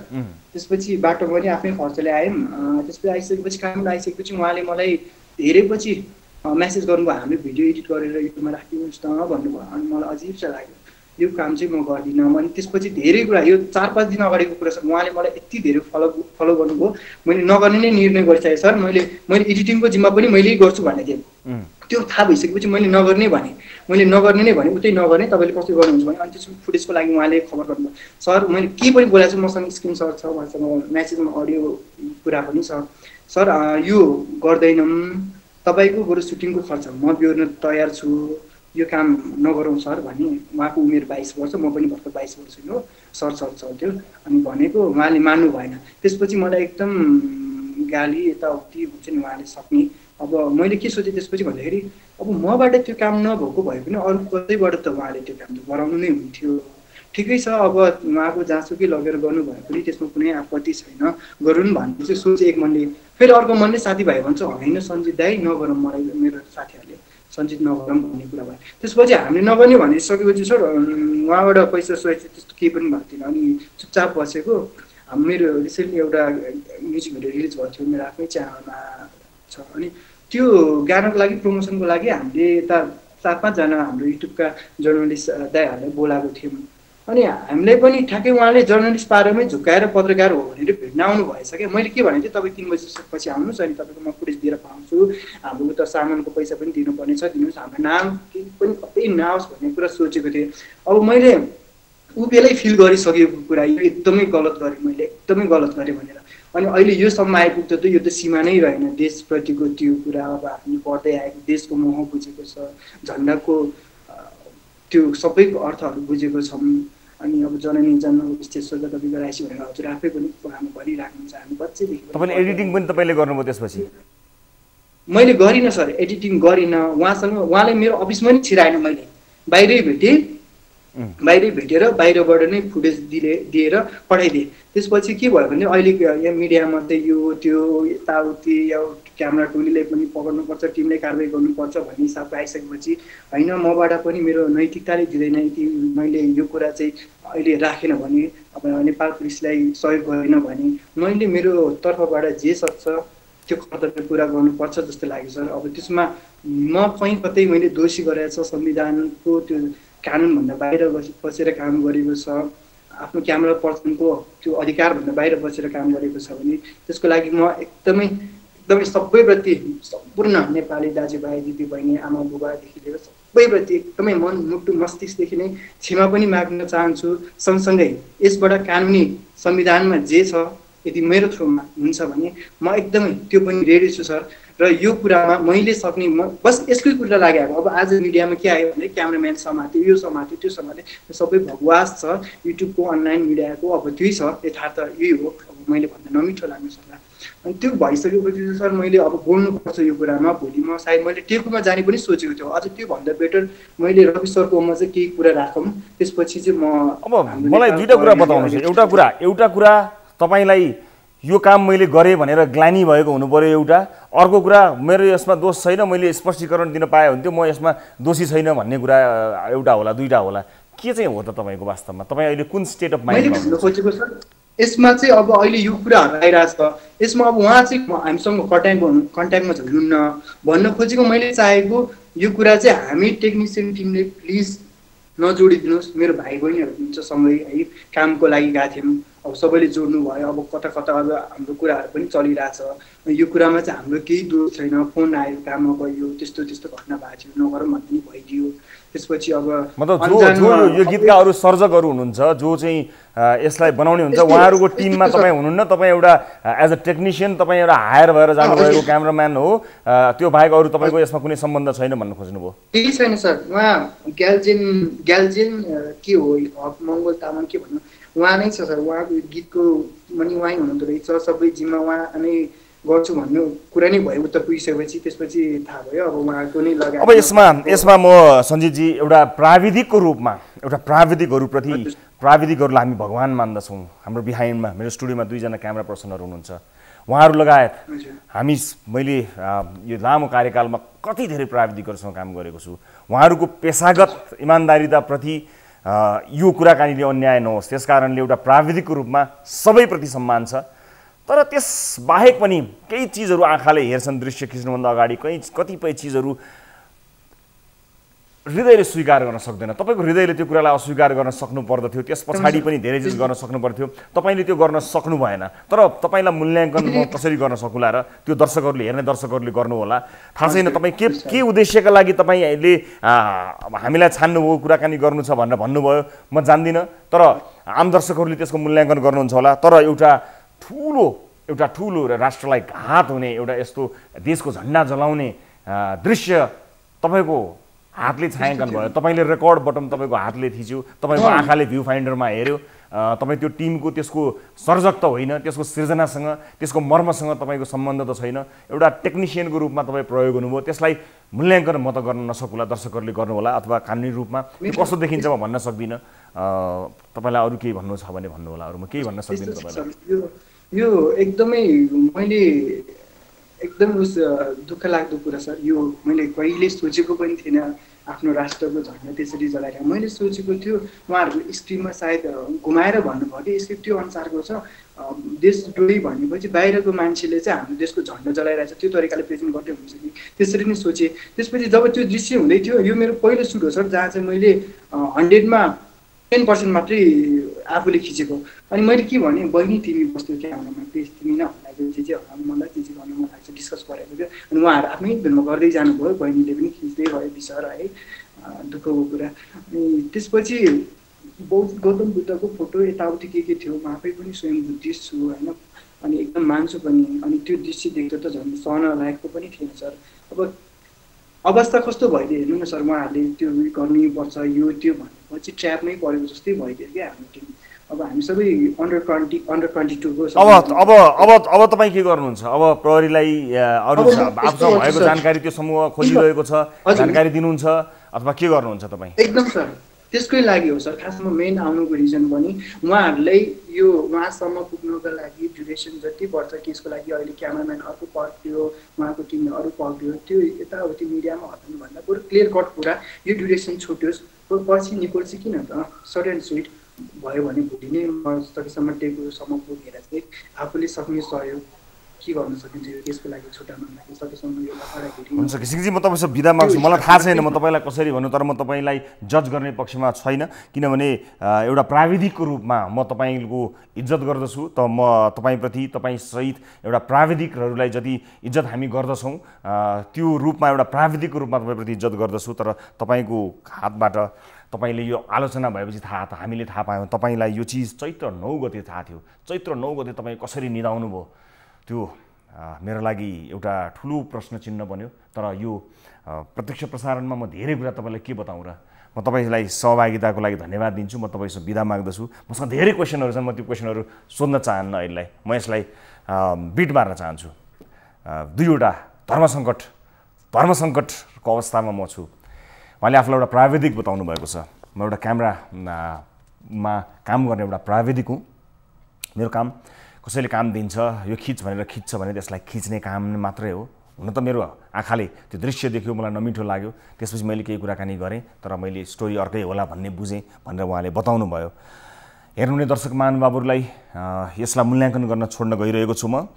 त्यसपछि बाटोमा पनि आफ्नै खर्चले आयौँ। त्यसपछि आइसकेपछि काठमाडौँ आइसकेपछि उहाँले मलाई धेरै पछि मेसेज गर्नुभयो हामीले भिडियो एडिट गरेर युट्युबमा राखिदिनुहोस् त भन्नुभयो। अनि मलाई अजिब चाहिँ लाग्यो, यो काम चाहिँ म गर्दिनँ। अनि त्यसपछि धेरै कुरा, यो 4-5 दिन अगाडिको कुरा सर, उहाँले मलाई यति धेरै फलो गर्नुभयो, मैले नगर्ने नै निर्णय गरिसकेँ सर। मैले एडिटिङको जिम्मा पनि मैले गर्छु भनेको थिएँ, त्यो थाहा भइसकेपछि मैले नगर्ने भने, मैले नगर्ने नै भने उतै नगर्ने, तपाईँले कसरी गर्नुहुन्छ भने। अनि त्यसको फुटेजको लागि उहाँले खबर गर्नुभयो सर, मैले के पनि बोलाएको छु, मसँग स्क्रिनसट छ, उहाँसँग म्यासेजमा अडियो कुरा पनि छ सर, यो गर्दैनौँ, तपाईँको बरु सुटिङको खर्च म बेहोर्न तयार छु, यो काम नगरौँ सर भने। उहाँको उमेर 22 वर्ष, म पनि भर्खर 22 वर्ष हो सर चल्थ्यो। अनि भनेको उहाँले मान्नु भएन। त्यसपछि मलाई एकदम गाली यताउति हुन्छ नि उहाँले सक्ने। अब मैले के सोचेँ त्यसपछि भन्दाखेरि अब मबाट त्यो काम नभएको भए पनि अरू कतैबाट त उहाँले त्यो काम त गराउनु नै हुन्थ्यो। ठिकै छ, अब उहाँको जहाँसुकै लगेर गर्नुभयो पनि त्यसमा कुनै आपत्ति छैन, गरौँ भन्ने चाहिँ सोचे एक मनले। फेरि अर्को मनले साथीभाइ भन्छ होइन सञ्जित दाइ नगरौँ, मलाई मेरो साथीहरूले सञ्जित नगरौँ भन्ने कुरा भयो। त्यसपछि हामीले नगर्ने भनिसकेपछि सर उहाँबाट पैसा सोचेपछि त्यस्तो केही पनि भएको थिएन। अनि चुपचाप बसेको। मेरो रिसेन्टली एउटा म्युजिक भिडियो रिलिज भएको थियो मेरो आफ्नै च्यानलमा छ। अनि त्यो गानाको लागि प्रमोसनको लागि हामीले यता 4-5 जना हाम्रो युट्युबका जर्नलिस्ट दाइहरूलाई बोलाएको थियौँ। अनि हामीलाई पनि ठ्याक्कै उहाँले जर्नलिस्ट पारामै झुक्काएर पत्रकार हो भनेर भेट्न आउनु भएछ क्या। मैले के भनेको थिएँ, तपाईँ 3 बजीपछि आउनुहोस्, अनि तपाईँको म फुटेज दिएर पाउँछु, हाम्रो त सामानको पैसा पनि दिनुपर्ने छ, दिनुहोस्, हाम्रो नाम केही पनि कतै नआओस् भन्ने कुरा सोचेको थिएँ। अब मैले ऊ बेलै फिल गरिसकेको कुरा, यो एकदमै गलत गरेँ, मैले एकदमै गलत गरेँ भनेर। अनि अहिले योसम्म आइपुग्दा त यो त सीमा नै रहेन देशप्रतिको त्यो कुरा। अब हामी पढ्दै आएको देशको मोह बुझेको छ, झन्डाको त्यो सबैको अर्थहरू बुझेको छौँ। अनि अब जननी जन्म विश्वेश्वर तपाईँको राशि भनेर हजुर आफै पनि पुरानो गरिराख्नुहुन्छ, हामी बच्चैदेखि। तपाईँले एडिटिङ पनि तपाईँले गर्नुभयो त्यसपछि? मैले गरिनँ सर, एडिटिङ गरिनँ। उहाँले मेरो अफिसमा नि छिराएन, मैले बाहिरै भेटेर बाहिरबाट नै फुटेज दिएर पठाइदिएँ। त्यसपछि के भयो भने अहिले यहाँ मिडियामा चाहिँ यो त्यो यताउति या क्यामेरा टोलीलाई पनि पक्र्नुपर्छ, टिमले कारवाही गर्नुपर्छ भन्ने हिसाबको आइसकेपछि होइन मबाट पनि मेरो नैतिकताले दिँदैन, यदि मैले यो कुरा चाहिँ अहिले राखेन भने, अब नेपाल पुलिसलाई सहयोग गरेन भने मैले मेरो तर्फबाट जे सक्छ त्यो कर्तव्य पुरा गर्नुपर्छ जस्तो लाग्यो सर। अब त्यसमा म कहीँ कतै मैले दोषी गरेको छ, संविधानको त्यो कानुनभन्दा बाहिर बसेर काम गरेको छ, आफ्नो क्यामेरा पर्सनको त्यो अधिकारभन्दा बाहिर बसेर काम गरेको छ भने त्यसको लागि म एकदमै सबैप्रति सम्पूर्ण नेपाली दाजुभाइ दिदीबहिनी आमा बुबादेखि लिएर सबैप्रति एकदमै मन मुटु मस्तिष्कदेखि नै क्षमा पनि माग्न चाहन्छु। सँगसँगै यसबाट कानुनी संविधानमा जे छ यदि मेरो थ्रुमा हुन्छ भने म एकदमै त्यो पनि रेडी छु सर। र यो कुरामा मैले सक्ने बस यसकै कुरा लागेको। अब आज मिडियामा के आयो भने क्यामेराम्यान समात्यो, यो समात्यो, त्यो समात्यो, सबै भगवास छ युट्युबको अनलाइन मिडियाको। अब त्यही छ, यथार्थ यही हो। अब मैले भन्दा नमिठो लाग्नु सक्ला। अनि त्यो भइसकेपछि सर मैले अब बोल्नुपर्छ यो कुरामा। भोलि म सायद मैले टेकुमा जाने पनि सोचेको थियो, अझ त्योभन्दा बेटर मैले रवि सरकोमा चाहिँ केही कुरा राखौँ, त्यसपछि चाहिँ म। अब मलाई दुईवटा कुरा बताउनुहोस्। एउटा कुरा तपाईँलाई यो काम मैले गरेँ भनेर ग्लानी भएको हुनु पर्यो एउटा, अर्को कुरा मेरो यसमा दोष छैन, मैले स्पष्टीकरण दिन पाएँ हुन्थ्यो, म यसमा दोषी छैन भन्ने कुरा एउटा होला, दुईवटा होला, के चाहिँ हो त तपाईँको वास्तवमा? तपाईँ अहिले कुन स्टेट अफ माइन्डमा हुनुहुन्छ? खोजेको सर यसमा चाहिँ अब अहिले यो कुराहरू आइरहेछ, यसमा अब उहाँ चाहिँ हामीसँग कन्ट्याक्टमा हुनुहुन्न भन्न खोजेको। मैले चाहेको यो कुरा चाहिँ हामी टेक्निसियन टिमले प्लिज नजोडिदिनुहोस्। मेरो भाइ बहिनीहरू हुन्छ सँगै है, कामको लागि गएको थियौँ। अब अब सबैले जोड्नु भयो अब कता कता अब हाम्रो कुराहरू पनि चलिरहेछ यो कुरामा चाहिँ हाम्रो केही दोष छैन फोन आयो काममा गयो त्यस्तो त्यस्तो घटना भएको थियो नगरौँ भन्ने पनि भइदियो त्यसपछि अब मतलब जो यो गीतका अरू सर्जकहरू हुनुहुन्छ जो चाहिँ यसलाई बनाउने हुन्छ उहाँहरूको टिममा तपाईँ हुनुहुन्न तपाईँ एउटा एज अ टेक्निसियन तपाईँ एउटा हायर भएर जानुभएको क्यामेराम्यान हो त्यो बाहेक अरू तपाईँको यसमा कुनै सम्बन्ध छैन भन्नु खोज्नुभयो केही छैन सर उहाँ ग्याल्जेन के हो मङ्गल तामाङ के भन्नु उहाँ नै छ सर उहाँको गीतको पनि उहाँ हुनुहुँदो रहेछ सबै जिम्मा उहाँ नै गर्छु भन्नु कुरा नै भयो उता पुगिसकेपछि त्यसपछि थाहा भयो अब उहाँको नै लगाए अब यसमा म सञ्जीतजी एउटा प्राविधिकको रूपमा एउटा प्राविधिकहरूप्रति प्राविधिकहरूलाई हामी भगवान मान्दछौँ हाम्रो बिहाइन्डमा मेरो स्टुडियोमा 2 जना क्यामेरा पर्सनहरू हुनुहुन्छ उहाँहरू लगायत मैले यो लामो कार्यकालमा कति धेरै प्राविधिकहरूसँग काम गरेको छु उहाँहरूको पेसागत इमान्दारिताप्रति यो कुराकानीले अन्याय नहोस् त्यसकारणले एउटा प्राविधिकको रूपमा सबैप्रति सम्मान छ तर त्यस बाहेक पनि केही चिजहरू आँखाले हेर्छन् दृश्य खिच्नुभन्दा अगाडि कतिपय चिजहरू हृदयले स्वीकार गर्न सक्दैन तपाईको हृदयले त्यो कुरालाई अस्वीकार गर्न सक्नु पर्दथ्यो त्यस पछाडि पनि धेरै चिज गर्न सक्नु पर्थ्यो तपाईले त्यो गर्न सक्नु भएन तर तपाईलाई मूल्याङ्कन म कसरी गर्न सकुला र त्यो दर्शकहरूले हेर्ने दर्शकहरूले गर्नु होला थाहा छैन तपाई के उद्देश्यका लागि तपाईले हामीलाई छान्नुभयो कुराकानी गर्नु छ भनेर भन्नुभयो म जान्दिन तर आम दर्शकहरूले त्यसको मूल्याङ्कन गर्नुहुन्छ होला तर एउटा ठुलो राष्ट्रलाई घात हुने एउटा यस्तो देशको झण्डा जलाउने दृश्य तपाईको हातले छायाङ्कन भयो तपाईले रेकर्ड बटन तपाईको हातले थिच्यो तपाईको आँखाले भ्यू फाइन्डरमा हेर्यो तपाई त्यो टिमको त्यसको सर्जक त होइन त्यसको सृजनासँग त्यसको मर्मसँग तपाईको सम्बन्ध त छैन एउटा टेक्निसियनको रूपमा तपाई प्रयोग गर्नुभयो त्यसलाई मूल्याङ्कन म त गर्न नसकुला दर्शकहरूले गर्नु होला अथवा कानुनी रूपमा कस्तो देखिन्छ म भन्न सक्दिन तपाईलाई अरु केही भन्नु छ भने भन्नु होला अरु म केही भन्न सक्दिन तपाईलाई यो एकदमै मैले एकदम दुःख लाग्दो कुरा छ यो मैले कहिले सोचेको पनि थिएन आफ्नो राष्ट्रको झण्डा त्यसरी जलाएर मैले सोचेको थियो उहाँहरूको स्क्रिप्टमा सायद घुमाएर भन्नुभयो कि स्क्रिप्ट त्यो अनुसारको छ देशद्रोही भनेपछि बाहिरको मान्छेले चाहिँ हाम्रो देशको झण्डा जलाइरहेछ त्यो तरिकाले प्रेजेन्ट गर्दै हुन्छ कि त्यसरी नै सोचेँ त्यसपछि जब त्यो दृश्य हुँदै थियो यो मेरो पहिलो सुट हो सर जहाँ चाहिँ मैले 100मा 10% मात्रै आफूले खिचेको अनि मैले के भने बहिनी तिमी बस्नु क्यामेरामा प्लिज तिमी नभनाएको चाहिँ मलाई चिज गर्न मन लाग्छ डिस्कस गरेको थियो अनि उहाँहरू आफ्नै फिल्ममा गर्दै जानुभयो बहिनीले पनि खिच्दै भयो विषय है दुःखको कुरा अनि त्यसपछि गौतम बुद्धको फोटो यताउति के थियो म आफै पनि स्वयं बुद्धिस्ट छु होइन अनि एकदम मान्छु पनि अनि त्यो दृश्य देख्दा त झन् सहन लायकको पनि थिएन सर अब अवस्था कस्तो भइदियो हेर्नु न सर उहाँहरूले त्यो गर्नुपर्छ यो त्यो भनेपछि ट्र्यापमै परेको जस्तै भइदियो क्या हाम्रो टिम अब हामी सबै अन्डर 22 को अब तपाईँ के गर्नुहुन्छ अब प्रहरीलाई अरू आफूसँग भएको जानकारी त्यो समूह खोजिरहेको छ जानकारी दिनुहुन्छ अथवा के गर्नुहुन्छ तपाईँ एकदम सर त्यसकै लागि हो सर खासमा मेन आउनुको रिजन पनि उहाँहरूलाई यो उहाँसम्म पुग्नुको लागि ड्युरेसन जति पर्छ केसको लागि अहिले क्यामेराम्यान अर्को पक्रियो उहाँको टिमले अरू पक्रियो त्यो यताउति मिडियामा हटाउनुभन्दा बरु क्लियर कट कुरा यो ड्युरेसन छुट्योस् पछि निकोल्छ किन त सर्ट एन्ड स्विट भयो भने भोलि नै सकेसम्म टेकोसम्म पुगेर चाहिँ आफूले सक्ने सहयोग के गर्न सकिन्छ यो केसको लागि छुट्याउन लागि सकेसम्म यो लडाइँखेरि हुन्छ घिसिङजी म तपाईसँग बिदा माग्छु मलाई थाहा छैन म तपाईँलाई कसरी भन्नु तर म तपाईँलाई जज गर्ने पक्षमा छैन किनभने एउटा प्राविधिकको रूपमा म तपाईँको इज्जत गर्दछु त म तपाईँप्रति तपाईँसहित एउटा प्राविधिकहरूलाई जति इज्जत हामी गर्दछौँ त्यो रूपमा एउटा प्राविधिकको रूपमा तपाईँप्रति इज्जत गर्दछु तर तपाईँको हातबाट तपाईले यो आलोचना भएपछि हामीले थाहा पायौँ तपाईँलाई यो चिज चैत्र 9 गते थाहा थियो चैत्र 9 गते तपाईँ कसरी निदाउनु भयो त्यो मेरो लागि एउटा ठुलो प्रश्न चिन्ह बन्यो तर यो प्रत्यक्ष प्रसारणमा म धेरै कुरा तपाईँलाई के बताउँ र म तपाईँलाई सहभागिताको लागि धन्यवाद दिन्छु म तपाईँसँग बिदा माग्दछु मसँग धेरै क्वेसनहरू छन् म त्यो क्वेसनहरू सोध्न चाहन्न अहिले म यसलाई बिट मार्न चाहन्छु दुईवटा धर्मसङ्कटको अवस्थामा म छु उहाँले आफूलाई एउटा प्राविधिक बताउनु भएको छ म एउटा क्यामेरामा काम गर्ने एउटा प्राविधिक हुँ मेरो काम कसैले काम दिन्छ यो खिच भनेर खिच्छ भने त्यसलाई खिच्ने काम मात्रै हो हुन त मेरो आँखाले त्यो दृश्य देख्यो मलाई नमिठो लाग्यो त्यसपछि मैले केही कुराकानी गरेँ तर मैले स्टोरी अर्कै होला भन्ने बुझेँ भनेर उहाँले बताउनु भयो हेर्नुहुने दर्शक महानुभावहरूलाई यसलाई मूल्याङ्कन गर्न छोड्न गइरहेको छु म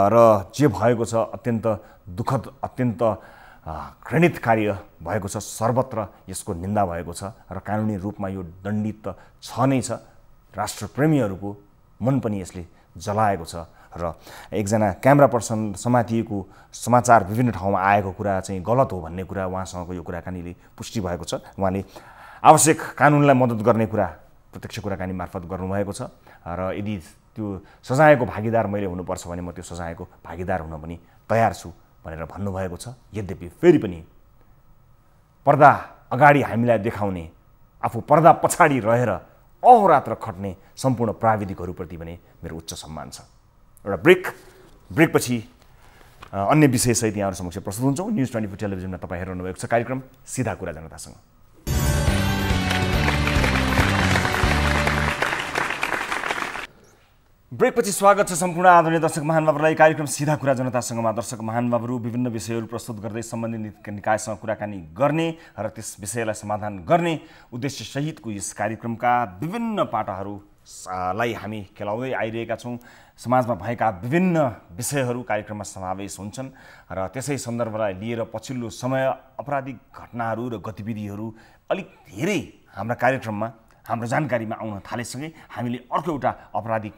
र जे भएको छ अत्यन्त दुःखद अत्यन्त घृणित कार्य भएको छ सर्वत्र यसको निन्दा भएको छ र कानुनी रूपमा यो दण्डित छ नै छ राष्ट्रप्रेमीहरूको मन पनि यसले जलाएको छ र एकजना क्यामेरा पर्सन समातिएको समाचार विभिन्न ठाउँमा आएको कुरा चाहिँ गलत हो भन्ने कुरा उहाँसँगको यो कुराकानीले पुष्टि भएको छ। उहाँले आवश्यक कानुनलाई मद्दत गर्ने कुरा प्रत्यक्ष कुराकानी मार्फत गर्नुभएको छ र यदि त्यो सजायको भागीदार मैले हुनुपर्छ भने म त्यो सजायको भागीदार हुन पनि तयार छु भनेर भन्नुभएको छ। यद्यपि फेरि पनि पर्दा अगाडि हामीलाई देखाउने आफू पर्दा पछाडि रहेर अहोरात्र खट्ने सम्पूर्ण प्राविधिकहरूप्रति पनि मेरो उच्च सम्मान छ। एउटा ब्रेकपछि अन्य विषयसहित यहाँहरू समक्ष प्रस्तुत हुन्छौँ। न्युज 24 टेलिभिजनमा तपाईँ हेर्नु भएको छ कार्यक्रम सिधा कुरा जनतासँग। ब्रेकपछि स्वागत छ सम्पूर्ण आदरणीय दर्शक महानुभावहरूलाई। कार्यक्रम सिधा कुरा जनतासँगमा दर्शक महानुभावहरू विभिन्न विषयहरू प्रस्तुत गर्दै सम्बन्धित निकायसँग कुराकानी गर्ने र त्यस विषयलाई समाधान गर्ने उद्देश्य सहितको यस कार्यक्रमका विभिन्न पाटाहरूलाई हामी खेलाउँदै आइरहेका छौँ। समाजमा भएका विभिन्न विषयहरू कार्यक्रममा समावेश हुन्छन् र त्यसै सन्दर्भलाई लिएर पछिल्लो समय आपराधिक घटनाहरू र गतिविधिहरू अलिक धेरै हाम्रा कार्यक्रममा हाम्रो जानकारीमा आउन थालेसँगै हामीले अर्को एउटा आपराधिक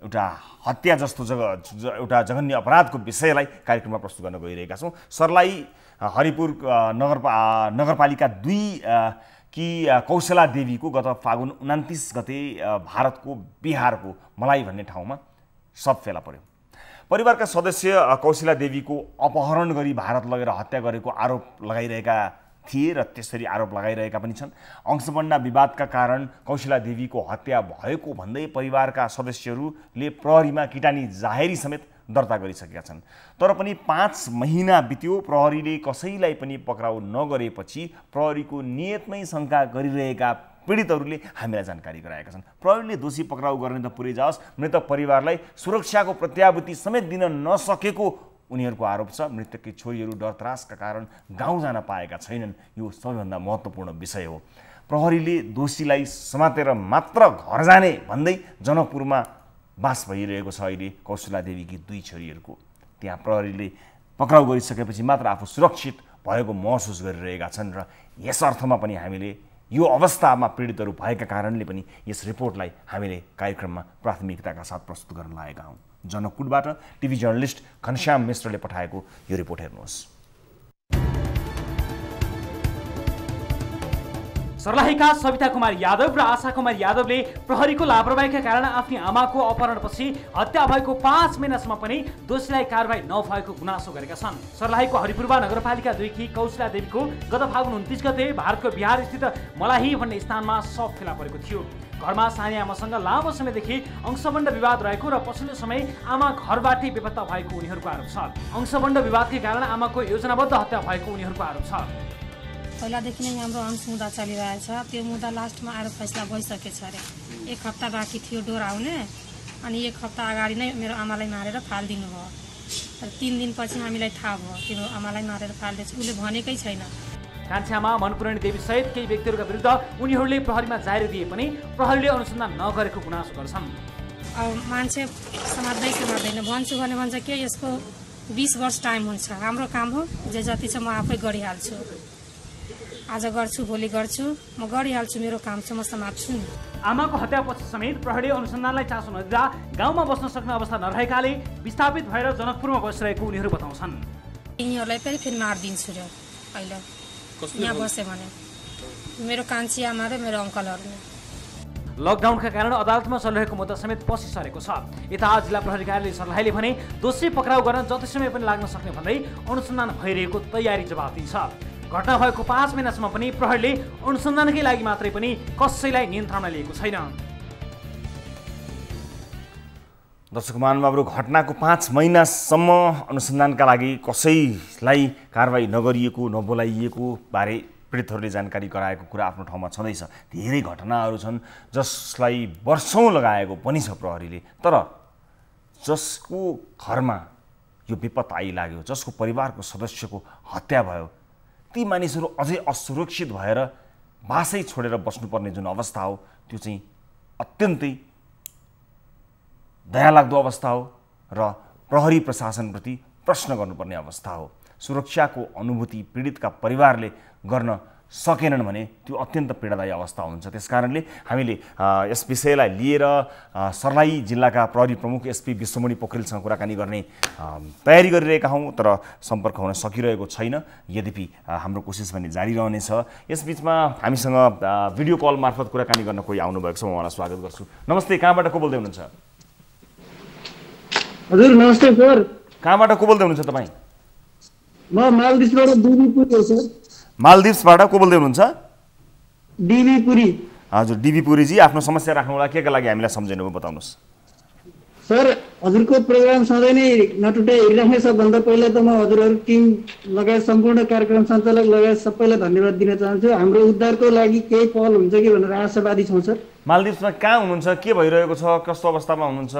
एउटा हत्या जस्तो एउटा जघन्य अपराधको विषयलाई कार्यक्रममा प्रस्तुत गर्न गइरहेका छौँ। सर्लाही हरिपुर नगरपालिका 2 कि कौशला देवीको गत फागुन 29 गते भारतको बिहारको मलाई भन्ने ठाउँमा सब फेला पर्यो। परिवारका सदस्य कौशला देवीको अपहरण गरी भारत लगेर हत्या गरेको आरोप लगाइरहेका थिए र त्यसरी आरोप लगाइरहेका पनि छन्। अंशबन्डा विवादका कारण कौशला देवीको हत्या भएको भन्दै परिवारका सदस्यहरूले प्रहरीमा किटानी जाहेरी समेत दर्ता गरिसकेका छन्। तर पनि 5 महिना बित्यो, प्रहरीले कसैलाई पनि पक्राउ नगरेपछि प्रहरीको नियतमै शङ्का गरिरहेका पीडितहरूले हामीलाई जानकारी गराएका छन्। प्रहरीले दोषी पक्राउ गर्ने त पुरै जाओस्, मृतक परिवारलाई सुरक्षाको प्रत्याभूति समेत दिन नसकेको उनीहरूको आरोप छ। मृतककी छोरीहरू डरत्रासका कारण गाउँ जान पाएका छैनन्। यो सबैभन्दा महत्त्वपूर्ण विषय हो। प्रहरीले दोषीलाई समातेर मात्र घर जाने भन्दै जनकपुरमा बास भइरहेको छ अहिले कौशला देवीकी 2 छोरीहरूको। त्यहाँ प्रहरीले पक्राउ गरिसकेपछि मात्र आफू सुरक्षित भएको महसुस गरिरहेका छन् र यस अर्थमा पनि हामीले यो अवस्थामा पीडितहरू भएका कारणले पनि यस रिपोर्टलाई हामीले कार्यक्रममा प्राथमिकताका साथ प्रस्तुत गर्न लागेका हौँ। जनकपुरबाट टिभी जर्नलिस्ट घनश्याम मिश्रले पठाएको यो रिपोर्ट हेर्नुहोस्। सर्लाहीका सविता कुमार यादव र आशा कुमार यादवले प्रहरीको लापरवाहीका कारण आफ्नी आमाको अपहरणपछि हत्या भएको 5 महिनासम्म पनि दोषीलाई कारबाही नभएको गुनासो गरेका छन्। सर्लाहीको हरिपुरवा नगरपालिका 2 की कौशला देवीको गत फागुन 29 गते भारतको बिहार स्थित मलाही भन्ने स्थानमा शव फेला परेको थियो। घरमा सानी आमासँग लामो समयदेखि अंशबन्ड विवाद रहेको र पछिल्लो समय आमा घरबाटै बेपत्ता भएको उनीहरूको आरोप छ। अंशबन्ड विवादकै कारण आमाको योजनाबद्ध हत्या भएको उनीहरूको आरोप छ। पहिलादेखि नै हाम्रो अंश मुद्दा चलिरहेछ। त्यो मुद्दा लास्टमा आएर फैसला भइसकेछ अरे। 1 हप्ता बाँकी थियो डोर आउने, अनि 1 हप्ता अगाडि नै मेरो आमालाई मारेर फालिदिनु भयो। तर 3 दिनपछि हामीलाई थाहा भयो तिम्रो आमालाई मारेर फालिदिएछ। उसले भनेकै छैन। कान्छामा मनपुराणी देवी सहित केही व्यक्तिहरूका विरुद्ध उनीहरूले प्रहरीमा जाहेर दिए पनि प्रहरीले अनुसन्धान नगरेको गुनासो गर्छन्। अब मान्छे समात्दैन भन्छु भने भन्छ के यसको 20 वर्ष टाइम हुन्छ। हाम्रो काम हो, जे जति छ म आफै गरिहाल्छु। आज गर्छु, भोलि गर्छु, म गरिहाल्छु। मेरो काम छ, म समात्छु नि। आमाको हत्यापछि समेत प्रहरीले अनुसन्धानलाई चासो नदिँदा गाउँमा बस्न सक्ने अवस्था नरहेकाले विस्थापित भएर जनकपुरमा बसिरहेको उनीहरू बताउँछन्। यिनीहरूलाई फेरि मारिदिन्छु र अहिले यहाँ बसे भने मेरो कान्छी आमा र मेरो अङ्कलहरूले। लकडाउनका कारण अदालतमा चलिरहेको मुद्दा समेत पसिसरेको छ। यता जिल्ला प्रहरी कार्यालय सर्लाहीले भने दोषी पक्राउ गर्न जति समय पनि लाग्न सक्ने भन्दै अनुसन्धान भइरहेको तयारी जवाब दिन्छ। घटना भएको 5 महिनासम्म पनि प्रहरीले अनुसन्धानकै लागि मात्रै पनि कसैलाई नियन्त्रणमा लिएको छैन। दर्शक महानुभावहरू, घटनाको 5 महिनासम्म अनुसन्धानका लागि कसैलाई कारबाही नगरिएको, नबोलाइएको बारे पीडितहरूले जानकारी गराएको कुरा आफ्नो ठाउँमा छँदैछ। धेरै घटनाहरू छन् जसलाई वर्षौँ लगाएको पनि छ प्रहरीले, तर जसको घरमा यो विपद आइलाग्यो, जसको परिवारको सदस्यको हत्या भयो, ती मानिसहरू अझै असुरक्षित भएर बासै छोडेर बस्नुपर्ने जुन अवस्था हो त्यो चाहिँ अत्यन्तै दयालाग्दो अवस्था हो र प्रहरी प्रशासनप्रति प्रश्न गर्नुपर्ने अवस्था हो। सुरक्षाको अनुभूति पीडितका परिवारले गर्न सकेनन् भने त्यो अत्यन्त पीडादायी अवस्था हुन्छ। त्यसकारणले हामीले यस विषयलाई लिएर सर्लाही जिल्लाका प्रहरी प्रमुख एसपी विश्वमणि पोखरेलसँग कुराकानी गर्ने तयारी गरिरहेका हौँ, तर सम्पर्क हुन सकिरहेको छैन। यद्यपि हाम्रो कोसिस पनि जारी रहनेछ। यसबीचमा हामीसँग भिडियो कल मार्फत कुराकानी गर्न कोही आउनुभएको छ, म उहाँलाई स्वागत गर्छु। नमस्ते, कहाँबाट को बोल्दै हुनुहुन्छ? हजुर नमस्ते सर। कहाँबाट को बोल्दै हुनुहुन्छ तपाईँ? म मालदिप्सबाट डिबी पुरी हो सर। मालदिप्सबाट को बोल्दै हुनुहुन्छ? डिबी पुरी। हजुर डिबी पुरीजी, आफ्नो समस्या राख्नुलाई के लागि हामीलाई सम्झिनुभयो बताउनुहोस्। सर हजुरको प्रोग्राम सधैँ नै नटुटे हेरिराख्ने। सबभन्दा पहिला त म हजुरहरू टिम लगायत सम्पूर्ण कार्यक्रम सञ्चालक लगायत सबैलाई धन्यवाद दिन चाहन्छु। हाम्रो उद्धारको लागि केही पहल हुन्छ कि भनेर आशावादी छौँ सर। मालदिप्समा कहाँ हुनुहुन्छ? के भइरहेको छ? कस्तो अवस्थामा हुनुहुन्छ?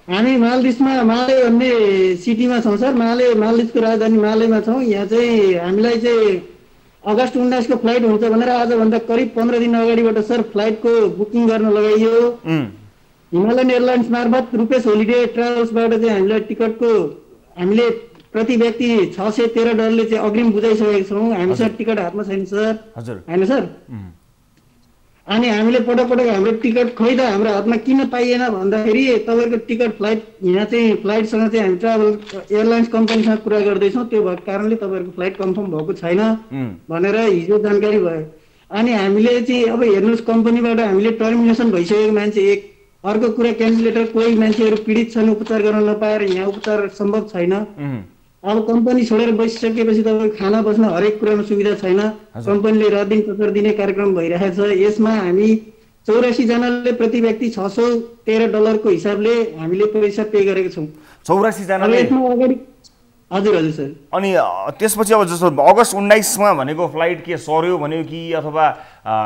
हामी मालदिप्समा माले भन्ने सिटीमा छौँ सर। मालदिप्सको राजधानी मालेमा छौँ। यहाँ चाहिँ हामीलाई चाहिँ अगस्त 19 को फ्लाइट हुन्छ भनेर आजभन्दा करिब 15 दिन अगाडिबाट सर फ्लाइटको बुकिङ गर्न लगाइयो। हिमालयन एयरलाइन्स मार्फत रुपेश होलिडे ट्राभल्सबाट चाहिँ हामीलाई टिकटको हामीले प्रति व्यक्ति $613 चाहिँ अग्रिम बुझाइसकेका छौँ। हामीसँग टिकट हातमा छैन सर। होइन सर। अनि हामीले पटक हाम्रो टिकट खोइ त हाम्रो हातमा किन पाइएन भन्दाखेरि तपाईँको टिकट फ्लाइट यहाँ चाहिँ फ्लाइटसँग चाहिँ हामी ट्राभल एयरलाइन्स कम्पनीसँग कुरा गर्दैछौँ, त्यो भएको कारणले तपाईँहरूको फ्लाइट कन्फर्म भएको छैन भनेर हिजो जानकारी भयो। अनि हामीले चाहिँ अब हेर्नुहोस् कम्पनीबाट हामीले टर्मिनेसन भइसकेको मान्छे एक, अर्को कुरा क्यान्डिडेटर कोही मान्छेहरू पीडित छन्, उपचार गर्न नपाएर यहाँ उपचार सम्भव छैन। अब कम्पनी छोडेर बसिसकेपछि तपाईँको खाना बस्न हरेक कुरामा सुविधा छैन। कम्पनीले रात दिन कचर दिने कार्यक्रम भइरहेको छ। यसमा हामी 84 जनाले प्रति व्यक्ति $613 को हिसाबले हामीले पैसा पे गरेको छौँ। 84 जनाले? हजुर हजुर सर। अनि त्यसपछि अब जस्तो अगस्त 19 भनेको फ्लाइट के सर्यो भन्यो कि अथवा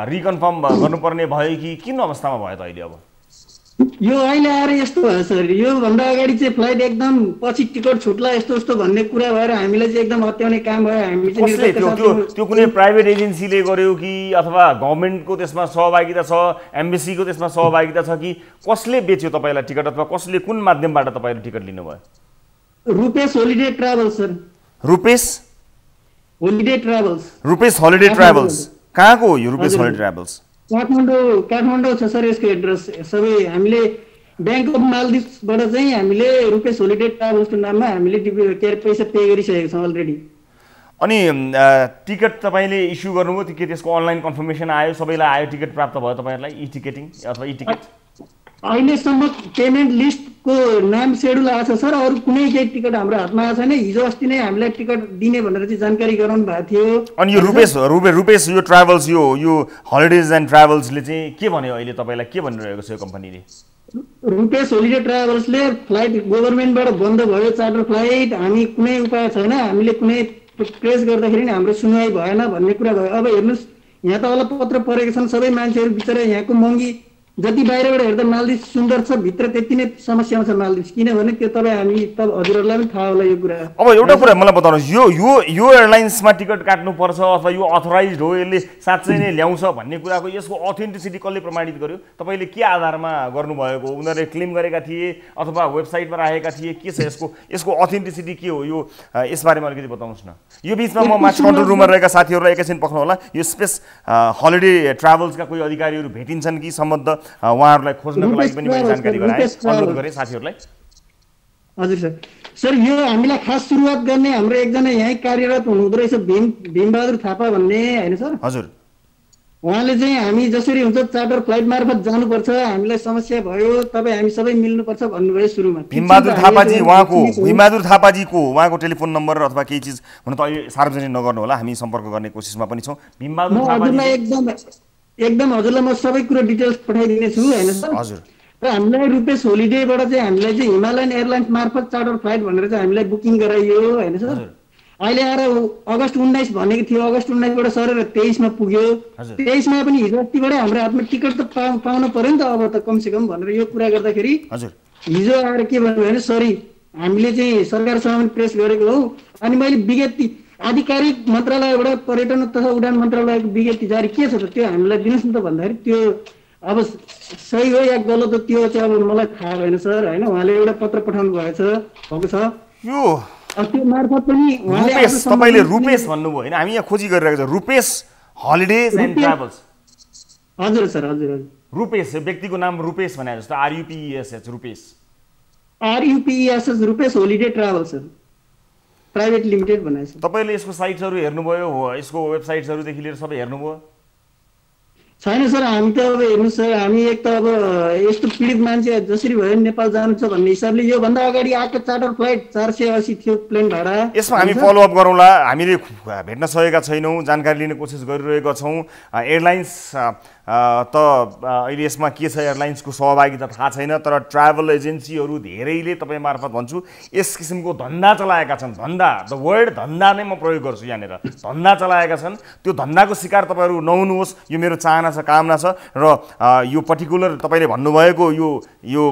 रिकन्फर्म गर्नुपर्ने भयो कि किन अवस्थामा भयो त अहिले? अब यो अहिले आएर यस्तो भयो सर, यो भन्दा अगाडि चाहिँ फ्लाइट एकदम पछि टिकट छुट्ला यस्तो यस्तो भन्ने कुरा भएर हामीलाई चाहिँ एकदम हत्याउने काम भयो। हामी चाहिँ त्यो कुनै प्राइभेट एजेन्सीले गर्यो कि अथवा गभर्नमेन्टको त्यसमा सहभागिता छ, एम्बेसीको त्यसमा सहभागिता छ कि कसले बेच्यो तपाईँलाई टिकट अथवा कसले कुन माध्यमबाट तपाईँले टिकट लिनुभयो? Rupesh holiday travels sir. Rupesh holiday travels. Rupesh holiday travels कहाँको हो यो रुपेश होलिडे ट्राभल्स? काठमाडौँ छ सर यसको एड्रेस सबै। हामीले ब्याङ्क अफ मालदिप्सबाट चाहिँ हामीले रुपेश होलिडे ट्राभल्सको नाममा हामीले पैसा पे गरिसकेको छौँ अलरेडी। अनि टिकट तपाईँले इस्यु गर्नुभयो कि त्यसको अनलाइन कन्फर्मेसन आयो? सबैलाई आयो? टिकट प्राप्त भयो तपाईँहरूलाई? ई टिकटिङ अथवा ई टिकट? अहिलेसम्म पेमेन्ट लिस्टको नाम सेड्युल आएको छ सर। अरू कुनै केही टिकट हाम्रो हातमा आएको छैन। हिजो अस्ति नै हामीलाई टिकट दिने भनेर चाहिँ जानकारी गराउनु भएको थियो। अनि यो रुपेश यो ट्राभल्स यो हलिडेज एन्ड ट्राभल्सले चाहिँ के भन्यो अहिले तपाईँलाई? के भनिरहेको छ यो कम्पनीले? रुपेश होलिडे ट्राभल्सले फ्लाइट गभर्नमेन्टबाट बन्द भयो चार्टर फ्लाइट, हामी कुनै उपाय छैन, हामीले कुनै प्रेस गर्दाखेरि हाम्रो सुनवाई भएन भन्ने कुरा भयो। अब हेर्नुहोस् यहाँ त अलपत्र परेका छन् सबै मान्छेहरू बिचरा। यहाँको महँगी जति बाहिरबाट हेर्दा मालदिप्स सुन्दर छ, भित्र त्यति नै समस्या छ मालदिप्स। किनभने त्यो तपाईँ हामी हजुरहरूलाई पनि थाहा होला यो कुरा। अब एउटा कुरा मलाई बताउनुहोस्, यो एयरलाइन्समा टिकट काट्नुपर्छ अथवा यो अथोराइज हो, यसले साँच्चै नै ल्याउँछ भन्ने कुराको यसको अथेन्टिसिटी कसले प्रमाणित गर्यो? तपाईँले के आधारमा गर्नुभएको? उनीहरूले क्लेम गरेका थिए अथवा वेबसाइटमा राखेका थिए? के छ यसको अथेन्टिसिटी के हो? यो यसबारेमा अलिकति बताउनुहोस् न। यो बिचमा म माथि कन्ट्रोल रुममा रहेका साथीहरूलाई एकैछिन पक्नु होला। यो स्पेस हलिडे ट्राभल्सका कोही अधिकारीहरू भेटिन्छन् कि सम्बन्ध उहाँहरूलाई खोज्नको लागि पनि मैले जानकारी गराएँ, अनुरोध गरेँ साथीहरूलाई। हजुर सर। सर यो हामीलाई खास सुरुवात गर्ने हाम्रो एकजना यहीँ कार्यरत हुनुहुँदो रहेछ भीमबहादुर थापा भन्ने, होइन सर? हजुर। उहाँले चाहिँ हामी जसरी हुन्छ चार्टर फ्लाइट मार्फत जानुपर्छ, हामीलाई समस्या भयो, तपाईँ हामी सबै मिल्नुपर्छ भन्नुभयो सुरुमा। भीमबहादुर थापाजीको उहाँको टेलिफोन नम्बर अथवा केही चिज हुन त अहिले सार्वजनिक नगर्नु होला, हामी सम्पर्क गर्ने कोसिसमा पनि छौँ। भीमबहादुर थापाजी एकदम हजुरलाई म सबै कुरो डिटेल्स पठाइदिनेछु, होइन सर? हजुर। र हामीलाई रुपेश होलिडेबाट चाहिँ हामीलाई चाहिँ हिमालयन एयरलाइन्स मार्फत चार्टर फ्लाइट भनेर चाहिँ हामीलाई बुकिङ गराइयो, होइन सर? अहिले आएर अगस्त 19 भनेको थियो, अगस्त 19बाट सरेर 23मा पुग्यो। 23मा पनि हिजो अस्तिबाटै हाम्रो हातमा टिकट त पाउनु पर्यो नि त अब त कमसेकम भनेर यो कुरा गर्दाखेरि हिजो आएर के भन्नुभयो भने सरी हामीले चाहिँ सरकारसँग पनि प्रेस गरेको हौ। अनि मैले विज्ञप्ति आधिकारिक मन्त्रालयबाट पर्यटन तथा उडान मन्त्रालयको विज्ञप्ति जारी के छ त त्यो हामीलाई दिनुहोस् न त भन्दाखेरि त्यो अब सही हो या गलत हो त्यो चाहिँ अब मलाई थाहा भएन सर, होइन? उहाँले एउटा पत्र पठाउनु भएको छ। यो त्यो मार्फत पनि रुपेश तपाईले रुपेश भन्नुभयो हैन हामी यहाँ खोजी गरिरहेको छ रुपेश हलिडेज एन्ड ट्राभल्स हजुर सर हजुर रुपेश व्यक्तिको नाम रुपेश भने जस्तो RUPESH Rupesh RUPESH Rupesh holiday travel sir private limited भनेको छ तपाईले यसको साइट्सहरु हेर्नुभयो यसको वेबसाइट्सहरु देखि लिएर सबै हेर्नुभयो छैन सर हामी त अब हेर्नुस् सर हामी एक त अब यस्तो पीडित मान्छे जसरी भयो नेपाल जानु छ भन्ने हिसाबले यो भन्दा अगाडि आएको चार्टर फ्लाइट 480 थियो प्लेन भाडा यसमा हामी फलो अप गरौँला हामीले भेट्न सकेका छैनौं जानकारी लिने कोसिस गरिरहेका छौं एयरलाइन्स त अहिले यसमा के छ एयरलाइन्सको सहभागिता थाहा छैन तर ट्राभल एजेन्सीहरु धेरैले तपाई मार्फत भन्छु यस किसिमको धन्दा चलाएका छन् धन्दा द वर्ड धन्दा नै म प्रयोग गर्छु यहाँनेर धन्दा चलाएका छन् त्यो धन्दाको शिकार तपाईहरु नहुनुहोस् यो मेरो चाहना छ कामना छ र यो पर्टिकुलर तपाईले भन्नुभएको यो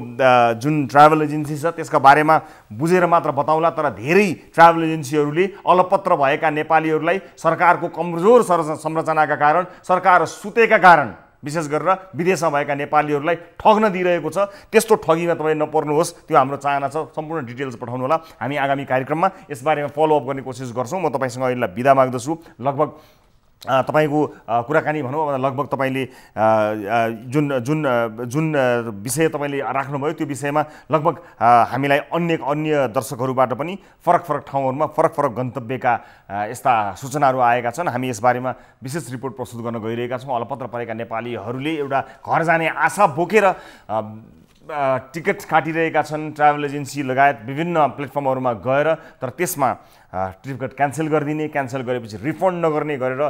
जुन ट्राभल एजेन्सी छ त्यसका बारेमा बुझेर मात्र बताउँला तर धेरै ट्राभल एजेन्सीहरुले अलपत्र भएका नेपालीहरुलाई सरकारको कमजोर संरचनाका कारण सरकार सुतेका कारण विशेष गरेर विदेशमा भएका नेपालीहरुलाई ठग्न दिइरहेको छ त्यस्तो ठगीमा तपाई नपर्नुहोस् त्यो हाम्रो चाहना छ सम्पूर्ण डिटेल्स पठाउनु होला हामी आगामी कार्यक्रममा यस बारेमा फलो अप गर्ने कोसिस गर्छौं म तपाईसँग अहिले बिदा माग्दछु लगभग तपाईको कुराकानी भनौं लगभग तपाईले जुन विषय तपाईले राख्नुभयो त्यो विषयमा लगभग हामीलाई अन्य दर्शकहरुबाट पनि फरक ठाउँहरुमा फरक गन्तव्यका यस्ता सूचनाहरु आएका छन् हामी यस बारेमा विशेष रिपोर्ट प्रस्तुत गर्न गइरहेका छौं अलपत्र परेका नेपालीहरुले एउटा घर जाने आशा बोकेर टिकट काटिरहेका छन् ट्राभल एजेन्सी लगायत विभिन्न प्लेटफर्महरुमा गएर तर त्यसमा टिकट क्यान्सल गरिदिने क्यान्सल गरेपछि रिफन्ड नगर्ने गरेर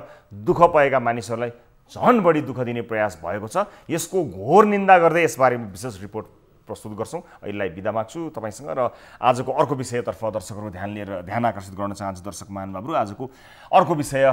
दुःख पाएका मानिसहरुलाई झन बढी दुःख दिने प्रयास भएको छ यसको घोर निन्दा गर्दै यस बारेमा विशेष रिपोर्ट प्रस्तुत गर्छौं अहिलेलाई बिदा माग्छु तपाईसँग र आजको अर्को विषयतर्फ दर्शकहरु ध्यान आकर्षित गर्न चाहन्छु दर्शक महानुभावहरु आजको अर्को विषय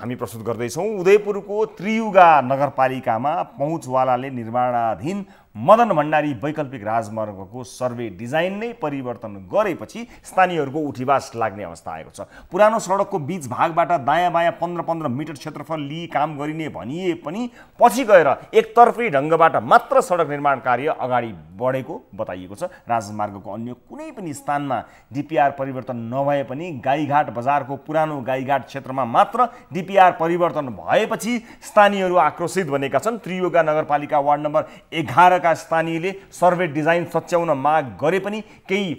हामी प्रस्तुत गर्दै छौं उदयपुरको त्रियुगा नगरपालिकामा पहुँचवालाले निर्माणाधीन मदन भण्डारी वैकल्पिक राजमार्गको सर्वे डिजाइन नै परिवर्तन गरेपछि स्थानीयहरुको उठीवास लाग्ने अवस्था आएको छ पुरानो सडकको बीच भागबाट दायाँ बायाँ 15 मिटर क्षेत्रफल लिई काम गरिने भनिए पनि पछि गएर एकतर्फी ढंगबाट मात्र सडक निर्माण कार्य अगाडि बढेको बताइएको छ राजमार्गको अन्य कुनै पनि स्थानमा डीपीआर परिवर्तन नभए पनि गाईघाट बजारको पुरानो गाईघाट क्षेत्रमा मात्र डीपीआर परिवर्तन भएपछि स्थानीयहरु आक्रोशित बनेका छन् त्रियुगा नगरपालिका वार्ड नम्बर 11 का स्थानीयले सर्वे डिजाइन सच्याउन माग गरे पनि केही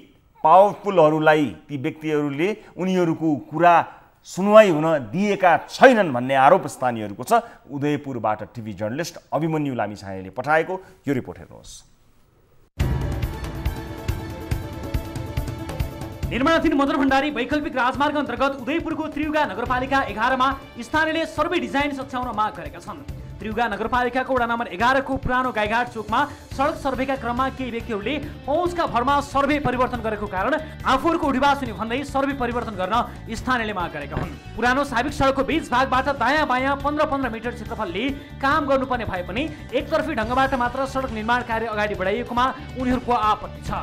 पावरफुलहरुलाई ती व्यक्तिहरुले उनीहरुको कुरा सुनवाई हुन दिएका छैनन् भन्ने आरोप स्थानीयहरुको छ उदयपुरबाट टिभी जर्नलिस्ट अभिमन्यु लामिछानेले पठाएको यो रिपोर्ट हेर्नुहोस् निर्माणाधीन मदन भण्डारी वैकल्पिक राजमार्ग अन्तर्गत उदयपुरको त्रियुगा नगरपालिका 11 मा स्थानीयले सर्वे डिजाइन सच्याउन माग गरेका छन् त्रियुगा नगरपालिकाको वडा नम्बर 11 को पुरानो गाईघाट चोकमा सडक सर्वेका क्रममा केही व्यक्तिहरूले पहुँचका भरमा सर्वे परिवर्तन गरेको कारण आफूहरूको उठीवास हुने भन्दै सर्वे परिवर्तन गर्न स्थानीयले माग गरेका हुन् पुरानो साबिक सडकको बीच भागबाट दायाँ बायाँ 15 मिटर क्षेत्रफलले काम गर्नुपर्ने भए पनि एकतर्फी ढंगबाट मात्र सडक निर्माण कार्य अगाडि बढाइएकोमा उनीहरूको आपत्ति छ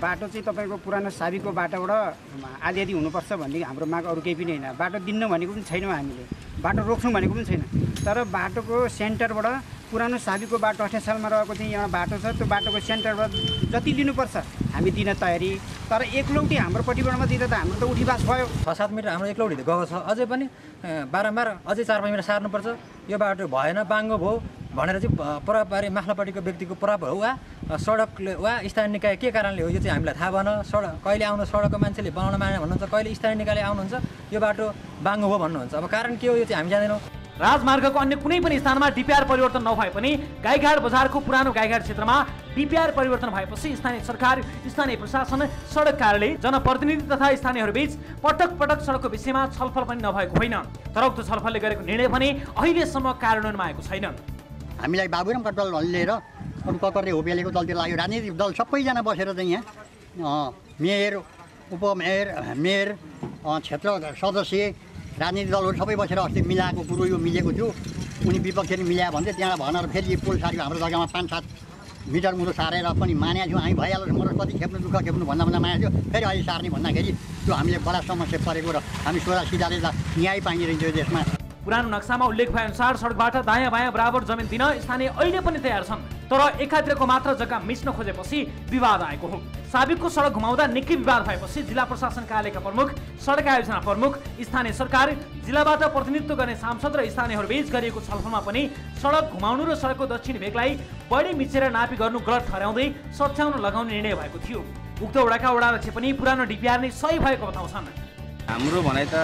बाटो चाहिँ तपाईको पुरानो साबिकको बाटोबाट आधी हुनुपर्छ भन्ने हाम्रो माग अरू केही पनि हैन बाटो दिन्न भनेको पनि छैनौँ हामीले बाटो रोक्छौँ भनेको पनि छैन तर बाटोको सेन्टरबाट पुरानो साबिकको बाटो 28 सालमा रहेको चाहिँ एउटा बाटो छ त्यो बाटोको सेन्टरबाट जति लिनुपर्छ हामी दिन तयारी तर एकलौटी हाम्रो पट्टिबाटमा दिँदा त हाम्रो त उठीवास भयो 6-7 मिटर हाम्रो एकलौटी गएको छ अझै पनि बारम्बार अझै 4-5 मिटर सार्नुपर्छ यो बाटो भएन बाङ्गो भयो भनेर चाहिँ परपारी माथिल्लोपट्टिको व्यक्तिको पराप हो वा सडकले वा स्थानीय निकाय के कारणले हो यो चाहिँ हामीलाई थाहा भएन सडक कहिले आउनु सडकको मान्छेले बनाउन माने भन्नुहुन्छ कहिले स्थानीय निकायले आउनुहुन्छ यो बाटो बाङ्गो हो भन्नुहुन्छ अब कारण के हो यो चाहिँ हामी जान्दैनौँ राजमार्गको अन्य कुनै पनि स्थानमा डीपीआर परिवर्तन नभए पनि गाईघाट बजारको पुरानो गाईघाट क्षेत्रमा डीपीआर परिवर्तन भएपछि स्थानीय सरकार स्थानीय प्रशासन सडक कार्यालय जनप्रतिनिधि तथा स्थानीयहरूबीच पटक सडकको विषयमा छलफल पनि नभएको होइन तर उक्त छलफलले गरेको निर्णय भने अहिलेसम्म कार्यान्वयनमा आएको छैन हामीलाई बाबुरामका दल लिएर अरू ककरले होपियालेको दलतिर लाग्यो राजनीतिक दल सबैजना बसेर चाहिँ यहाँ मेयर उपमेयर मेयर क्षेत्र सदस्य राजनीतिक दलहरू सबै बसेर अस्ति मिलाएको कुरो यो मिलेको थियो उनी विपक्षले मिलायो भन्दै त्यहाँ भनेर फेरि पुल सार्यो हाम्रो जग्गामा 5-7 मिटर मुलो सारेर पनि मानेको थियौँ हामी भइहाल्छ मर कति खेप्नु दुःख खेप्नु भन्दा मानेको थियो फेरि अहिले सार्ने भन्दाखेरि त्यो हामीले बडा समस्या परेको र हामी सोझा सिधाले न्याय पाइरहेको थियो देशमा पुरानो नक्सामा उल्लेख भए अनुसार सडकबाट दायाँ बायाँ बराबर जमिन दिन स्थानीय अहिले पनि तयार छन् तर एकातिरको मात्र जग्गा मिच्न खोजेपछि विवाद आएको हो। साबिकको सडक घुमाउँदा निकै विवाद भएपछि जिल्ला प्रशासन कार्यालयका प्रमुख, सडक आयोजना प्रमुख, स्थानीय सरकार, जिल्लाबाट प्रतिनिधित्व गर्ने सांसद र स्थानीयहरूबीच गरिएको छलफलमा पनि सडक घुमाउनु र सडकको दक्षिणी भेगलाई बढी मिचेर नापी गर्नु गलत ठहर्याउँदै सच्याउन लगाउने निर्णय भएको थियो। उक्त वडाका वडाध्यक्ष पनि पुरानो डिपिआर नै सही भएको बताउँछन्। हाम्रो भनाइ त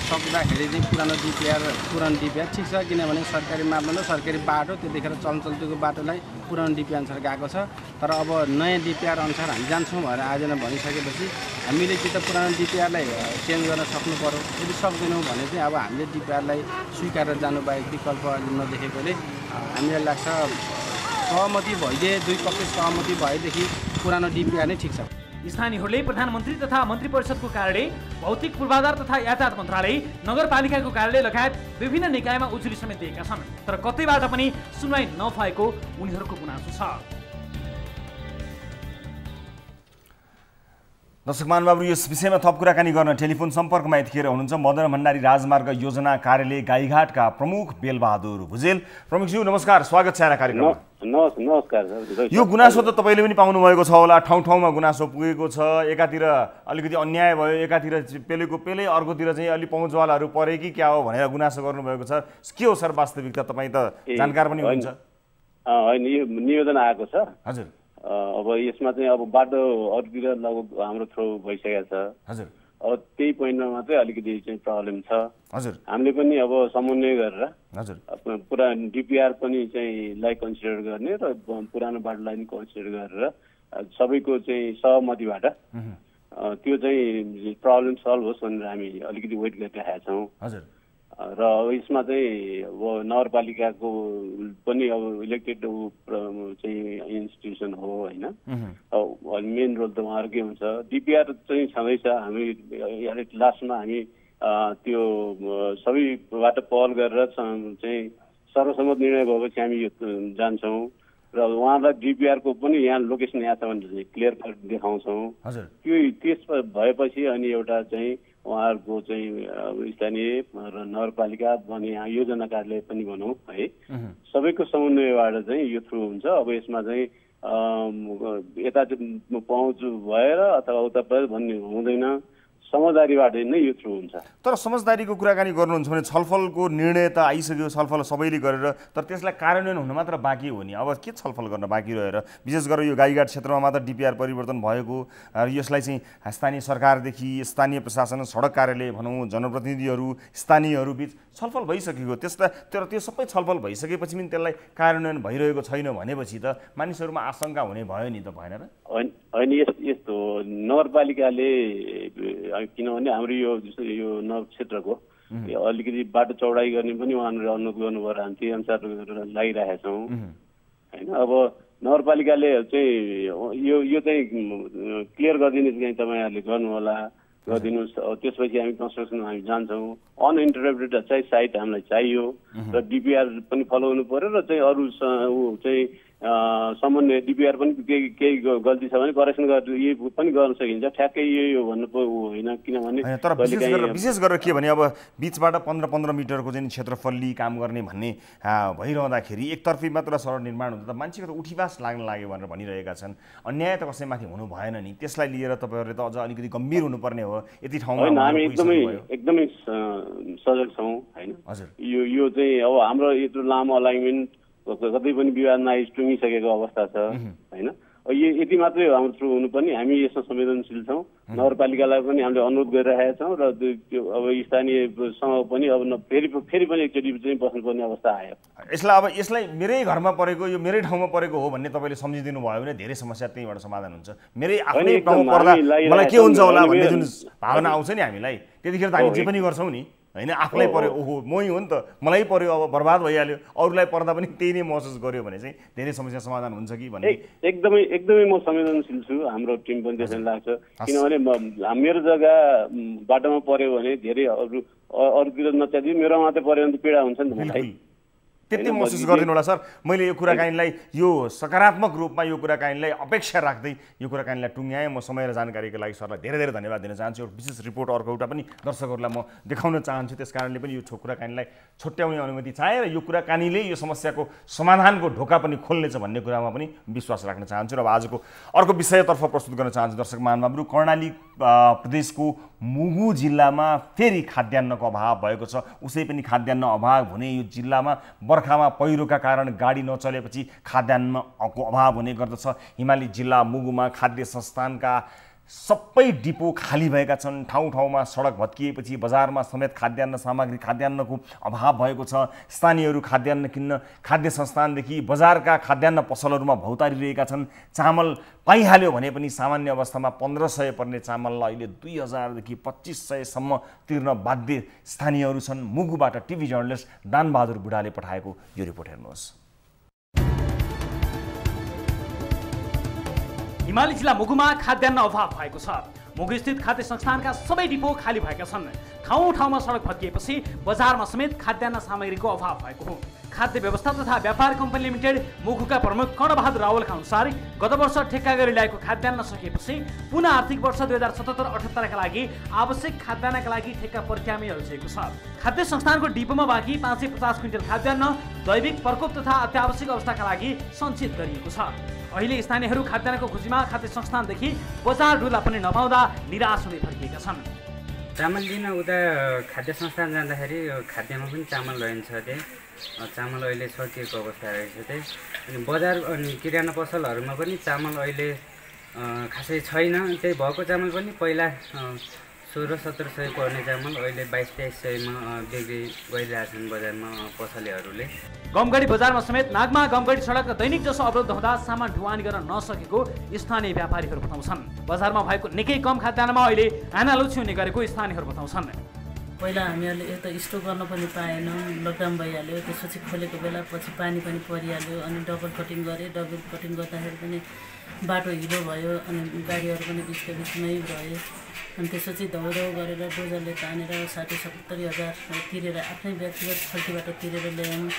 सक्दाखेरि चाहिँ पुरानो डिपिआर ठिक छ, किनभने सरकारी मापदण्ड सरकारी बाटो त्यतिखेर चलचल्तीको बाटोलाई पुरानो डिपिआर अनुसार गएको छ। तर अब नयाँ डिपिआर अनुसार हामी जान्छौँ भनेर आयोजना भनिसकेपछि हामीले कि त पुरानो डिपिआरलाई चेन्ज गर्न सक्नु पर्यो। यदि सक्दैनौँ भने चाहिँ अब हामीले डिपिआरलाई स्वीकारेर जानु बाहेक विकल्प नदेखेकोले हामीलाई लाग्छ सहमति भइदिए, दुई पक्ष सहमति भएदेखि पुरानो डिपिआर नै ठिक छ। स्थानीयहरूले प्रधानमन्त्री तथा मन्त्री परिषदको कार्यालय, भौतिक पूर्वाधार तथा यातायात मन्त्रालय, नगरपालिकाको कार्यालय लगायत विभिन्न निकायमा उजुरी समेत दिएका छन्, तर कतैबाट पनि सुनवाई नभएको उनीहरूको गुनासो छ। दर्शक महानुभावहरू, यस विषयमा थप कुराकानी गर्न टेलिफोन सम्पर्कमा यतिखेर हुनुहुन्छ मदन भण्डारी राजमार्ग योजना कार्यालय गाईघाटका प्रमुख बेलबहादुर भुजेल। प्रमुखज्यू नमस्कार, स्वागत छ कार्यक्रममा। नमस्कार। यो गुनासो त तपाईँले पनि पाउनुभएको छ होला, ठाउँ ठाउँमा गुनासो पुगेको छ। एकातिर अलिकति अन्याय भयो, एकातिर पेलेको पेले, अर्कोतिर चाहिँ अलि पहुँचवालाहरू परे कि क्या हो भनेर गुनासो गर्नुभएको छ। के हो सर वास्तविकता? तपाईँ त जानकार पनि हुनुहुन्छ। होइन, यो निवेदन आएको छ। हजुर। अब यसमा चाहिँ अब बाटो अरूतिर लगभग हाम्रो थ्रो भइसकेको छ। हजुर। अब त्यही पोइन्टमा मात्रै अलिकति चाहिँ प्रब्लम छ। हजुर। हामीले पनि अब समन्वय गरेर हजुर पुरा डिपिआर पनि चाहिँ लाई कन्सिडर गर्ने र पुरानो बाटोलाई पनि कन्सिडर गरेर सबैको चाहिँ सहमतिबाट त्यो चाहिँ प्रब्लम सल्भ होस् भनेर हामी अलिकति वेट गरिरहेका छौँ। हजुर। र यसमा चाहिँ अब नगरपालिकाको पनि अब इलेक्टेड चाहिँ इन्स्टिट्युसन हो होइन, मेन रोल त उहाँहरूकै हुन्छ। डिपिआर चाहिँ छँदैछ, हामी लास्टमा हामी त्यो सबैबाट पहल गरेर चाहिँ सर्वसम्मत निर्णय भएपछि हामी यो जान्छौँ र उहाँलाई डिपिआरको पनि यहाँ लोकेसन यहाँ छ भनेर चाहिँ क्लियर कट देखाउँछौँ। त्यो त्यस भएपछि अनि एउटा चाहिँ उहाँहरूको चाहिँ स्थानीय र नगरपालिका भने यहाँ योजना कार्यालय पनि भनौँ है, सबैको समन्वयबाट चाहिँ यो थ्रु हुन्छ। अब यसमा चाहिँ यता पहुँच भएर अथवा उता भन्ने हुँदैन, समझदारीबाट नै यो थ्रु हुन्छ। तर समझदारीको कुराकानी गर्नुहुन्छ भने छलफलको निर्णय त आइसक्यो, छलफल सबैले गरेर, तर त्यसलाई कार्यान्वयन हुन मात्र बाँकी हो नि। अब के छलफल गर्न बाँकी रहेर? विशेष गरेर यो गाईघाट क्षेत्रमा मात्र डिपिआर परिवर्तन भएको र यसलाई चाहिँ स्थानीय सरकारदेखि स्थानीय प्रशासन, सडक कार्यालय भनौँ, जनप्रतिनिधिहरू, स्थानीयहरू बिच छलफल भइसकेको। तर त्यो सबै छलफल भइसकेपछि पनि त्यसलाई कार्यान्वयन भइरहेको छैन भनेपछि त मानिसहरूमा आशंका हुने भयो नि, त भएन र? होइन, यस्तो नगरपालिकाले किनभने हाम्रो यो नगर क्षेत्रको अलिकति बाटो चौडाइ गर्ने पनि उहाँहरूले अनुरोध गर्नुभयो र हामी त्यही अनुसार लागिरहेका छौँ होइन। अब नगरपालिकाले चाहिँ यो चाहिँ क्लियर गरिदिनुहोस् कि तपाईँहरूले गर्नुहोला, गरिदिनुहोस्। त्यसपछि हामी कन्स्ट्रक्सनमा हामी जान्छौँ। अनइन्टरप्टेड चाहिँ साइट हामीलाई चाहियो र डिपिआर पनि फलो हुनु पर्यो र चाहिँ अरू चाहिँ समन्वय डिपिआर पनि केही गल्ती छ भने करेक्सन यो पनि गर्न सकिन्छ। ठ्याक्कै यो भन्नु होइन, किनभने तर विशेष गरेर के भने अब बिचबाट 15-15 मिटरको चाहिँ क्षेत्रफलली काम गर्ने भन्ने भइरहँदाखेरि एकतर्फी मात्र सडक निर्माण हुन्छ त मान्छेको त उठीवास लाग्न लाग्यो भनेर भनिरहेका छन्। अन्याय त कसैमाथि हुनु भएन नि, त्यसलाई लिएर तपाईँहरूले त अझ अलिकति गम्भीर हुनुपर्ने हो। यति ठाउँमा हामी एकदमै सजग छौँ होइन। यो चाहिँ अब हाम्रो यत्रो लामो अलाइनमेन्ट कतै पनि विवादमा टुङ्गिसकेको अवस्था छ होइन। यति मात्रै हो हाम्रो थ्रु हुनु पनि। हामी यसमा संवेदनशील छौँ। नगरपालिकालाई पनि हामीले अनुरोध गरिरहेका छौँ र त्यो अब स्थानीयसँग पनि अब फेरि पनि एकचोटि चाहिँ बस्नुपर्ने अवस्था आयो। यसलाई मेरै घरमा परेको, यो मेरै ठाउँमा परेको हो भन्ने तपाईँले सम्झिदिनु भयो भने धेरै समस्या त्यहीँबाट समाधान हुन्छ। मेरै आफ्नै ठाउँमा पर्दा मलाई के हुन्छ होला भन्ने जुन भावना आउँछ नि हामीलाई, त्यतिखेर त हामी जे पनि गर्छौँ नि होइन। आफूलाई पर्यो, ओहो मै हो नि त, मलाई पर्यो, अब बर्बाद भइहाल्यो, अरूलाई पर्दा पनि त्यही नै महसुस गर्यो भने चाहिँ धेरै समस्या समाधान हुन्छ कि भन्ने एकदमै म संवेदनशील छु। हाम्रो टिम पनि त्यसरी लाग्छ, किनभने मेरो जग्गा बाटोमा पर्यो भने धेरै अरूतिर नच्यादियो, मेरो मात्रै पर्यो भने त पीडा हुन्छ नि त मलाई। त्यति महसुस गरिदिनु होला सर। मैले यो कुराकानीलाई यो सकारात्मक रूपमा यो कुराकानीलाई अपेक्षा राख्दै यो कुराकानीलाई टुङ्ग्याएँ। म समय र जानकारीको लागि सरलाई धेरै धेरै धन्यवाद दिन चाहन्छु। एउटा विशेष रिपोर्ट अर्को एउटा पनि दर्शकहरूलाई म देखाउन चाहन्छु, त्यस कारणले पनि यो कुराकानीलाई छुट्याउने अनुमति चाहे र यो कुराकानीले यो समस्याको समाधानको ढोका पनि खोल्नेछ भन्ने कुरामा पनि विश्वास राख्न चाहन्छु। र अब आजको अर्को विषयतर्फ प्रस्तुत गर्न चाहन्छु दर्शक महानुभावहरू। कर्णाली प्रदेशको मुगु जिल्लामा फेरि खाद्यान्नको अभाव भएको छ। उसै पनि खाद्यान्न अभाव हुने यो जिल्लामा बर्खामा पहिरोका कारण गाडी नचलेपछि खाद्यान्नको अभाव हुने गर्दछ। हिमाली जिल्ला मुगुमा खाद्य संस्थानका सबै डिपो खाली भएका छन्। ठाउँ ठाउँमा सडक भत्किएपछि बजारमा समेत खाद्यान्न सामग्री खाद्यान्नको अभाव भएको छ। स्थानीयहरू खाद्यान्न किन्न खाद्य संस्थानदेखि बजारका खाद्यान्न पसलहरूमा भौतारिरहेका छन्। चामल पाइहाल्यो भने पनि सामान्य अवस्थामा 1500 पर्ने चामललाई अहिले 2000 देखि 2500 सम्म तिर्न बाध्य स्थानीयहरू छन्। मुगुबाट टिभी जर्नलिस्ट दानबहादुर बुढाले पठाएको यो रिपोर्ट हेर्नुहोस्। हिमाली जिल्ला मुगुमा खाद्यान्न अभाव भएको छ। मुगु स्थित खाद्य संस्थानका सबै डिपो खाली भएका छन्। ठाउँ ठाउँमा सडक भत्किएपछि बजारमा समेत खाद्यान्न सामग्रीको अभाव भएको हो। खाद्य व्यवस्था तथा व्यापार कम्पनी लिमिटेड मुगुका प्रमुख कर्णबहादुर रावलका अनुसार गत वर्ष ठेक्का गरी ल्याएको खाद्यान्न सकिएपछि पुनः आर्थिक वर्ष 2077-78 का लागि आवश्यक खाद्यान्नका लागि ठेक्का पर्क्यामी अल्झिएको छ। खाद्य संस्थानको डिपोमा बाँकी 550 क्विन्टल खाद्यान्न दैविक प्रकोप तथा अत्यावश्यक अवस्थाका लागि सञ्चित गरिएको छ। अहिले स्थानीयहरू खाद्यान्नको खोजीमा खाद्य संस्थानदेखि बजार डुला पनि नपाउँदा निराश हुने फर्किएका छन्। चामल लिन उता खाद्य संस्थान जाँदाखेरि खाद्यमा पनि चामल रहन्छ त्यही चामल अहिले सकिएको अवस्था रहेछ त्यही। अनि बजार अनि किराना पसलहरूमा पनि चामल अहिले खासै छैन। त्यही भएको चामल पनि पहिला 1600-1700 पर्ने चामल अहिले 2200-2300मा बिक्री गरिरहेछन् बजारमा पसलेहरूले। गमगढी बजारमा समेत नागमा गमगढी सडक दैनिक जसो अवरुद्ध हुँदा सामान ढुवानी गर्न नसकेको स्थानीय व्यापारीहरू बताउँछन्। बजारमा भएको निकै कम खाद्यान्नमा अहिले आनालुची हुने गरेको स्थानीयहरू बताउँछन्। पहिला हामीहरूले यता स्टोक गर्न पनि पाएनौँ, लकडाउन भइहाल्यो। त्यसपछि खोलेको बेला पछि पानी पनि परिहाल्यो। अनि डबल कटिङ गरेँ। डबल कटिङ गर्दाखेरि पनि बाटो हिलो भयो अनि गाडीहरू पनि बिचका बिचमै रहे। अनि त्यसपछि धौधौ गरेर डोजरले तानेर 60-70 हजार तिरेर आफ्नै व्यक्तिगत खल्तीबाट तिरेर ल्यायौँ।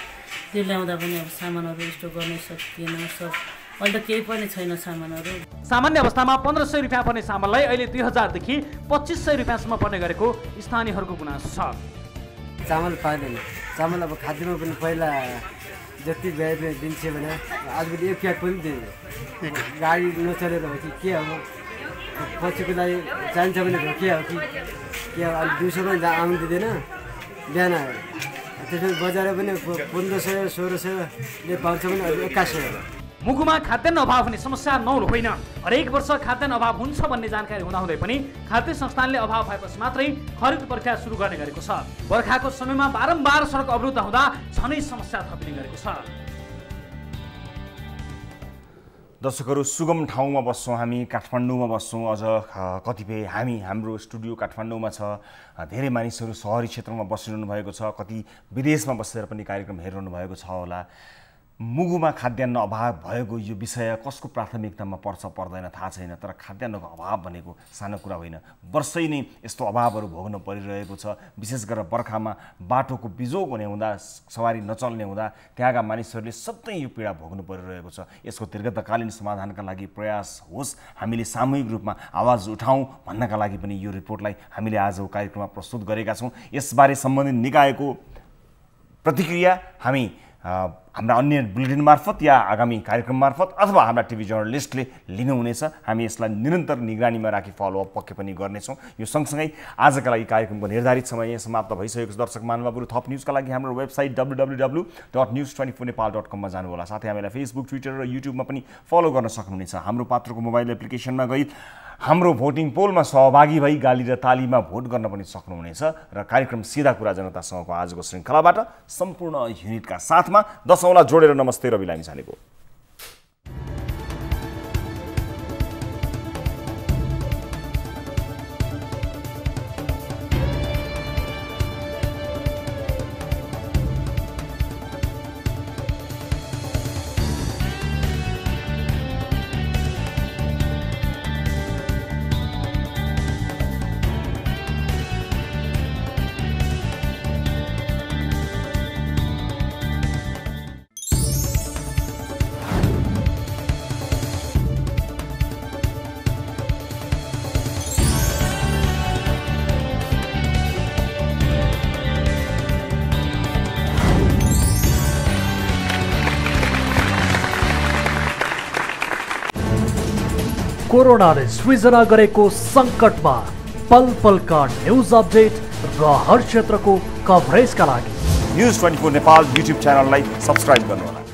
त्यो ल्याउँदा पनि अब सामानहरू स्टोक गर्न सकिएन। सब अहिले त केही पनि छैन सामानहरू। सामान्य अवस्थामा 1500 रुपियाँ पर्ने चामललाई अहिले 2000 देखि 2500 रुपियाँसम्म पर्ने गरेको स्थानीयहरूको गुनासो छ। चामल पाइँदैन। चामल अब खाद्यमा पनि पहिला जति भए पनि दिन्छ भने आजभोलि एक प्याक पनि दिँदैन। गाडी नचलेर हो कि के हो, पछिको लागि चाहिन्छ भने हो के हो कि अहिले 200 पनि आउनु दिँदैन बिहान। त्यसपछि बजार पनि 1500-1600ले पाउँछ भने अहिले 8100। मुगुमा खाद्यान्न अभाव हुने समस्या नौलो होइन। हरेक वर्ष खाद्यान्न अभाव हुन्छ भन्ने जानकारी हुँदाहुँदै पनि खाद्य संस्थानले अभाव भएपछि मात्रै खरिद प्रक्रिया सुरु गर्ने गरेको छ। बर्खाको समयमा बारम्बार सडक अवरुद्ध हुँदा झनै समस्या थपिने गरेको छ। दर्शकहरू, सुगम ठाउँमा बस्छौँ हामी, काठमाडौँमा बस्छौँ। अझ कतिपय हाम्रो स्टुडियो काठमाडौँमा छ। धेरै मानिसहरू सहरी क्षेत्रमा बसिरहनु भएको छ, कति विदेशमा बसेर पनि कार्यक्रम हेरिरहनु भएको छ होला। मुगुमा खाद्यान्न अभाव भएको यो विषय कसको प्राथमिकतामा पर्छ पर्दैन थाहा छैन, तर खाद्यान्नको अभाव भनेको सानो कुरा होइन। वर्षै नै यस्तो अभावहरू भोग्न परिरहेको छ। विशेष गरेर बर्खामा बाटोको बिजोग हुने हुँदा, सवारी नचल्ने हुँदा त्यहाँका मानिसहरूले सधैँ यो पीडा भोग्नु परिरहेको छ। यसको दीर्घकालीन समाधानका लागि प्रयास होस्, हामीले सामूहिक रूपमा आवाज उठाउँ भन्नका लागि पनि यो रिपोर्टलाई हामीले आजको कार्यक्रममा प्रस्तुत गरेका छौँ। यसबारे सम्बन्धित निकायको प्रतिक्रिया हामी हाम्रा अन्य बुलेटिन मार्फत या आगामी कार्यक्रम मार्फत अथवा हाम्रा टिभी जर्नलिस्टले लिनुहुनेछ। हामी यसलाई निरन्तर निगरानीमा राखी फलोअप पक्कै पनि गर्नेछौँ। यो सँगसँगै आजका लागि कार्यक्रमको निर्धारित समय यहाँ समाप्त भइसकेको छ। दर्शक महानुभावहरू, थप न्युजका लागि हाम्रो वेबसाइट www.news24nepal.com मा जानुहोला। साथै हामीलाई फेसबुक, ट्विटर र युट्युबमा पनि फलो गर्न सक्नुहुनेछ। हाम्रो पात्रको मोबाइल एप्लिकेसनमा गई हाम्रो भोटिङ पोलमा सहभागी भई गाली र तालीमा भोट गर्न पनि सक्नुहुनेछ। र कार्यक्रम सिधा कुरा जनतासँगको आजको श्रृङ्खलाबाट सम्पूर्ण युनिटका साथमा 10 औँला जोडेर नमस्ते रवि लामिछानेको। कोरोनाले सृजना गरेको सङ्कटमा पल पलका न्युज अपडेट र हर क्षेत्रको कभरेजका लागि न्युज 24 नेपाल युट्युब च्यानललाई सब्स्क्राइब गर्नुहोला।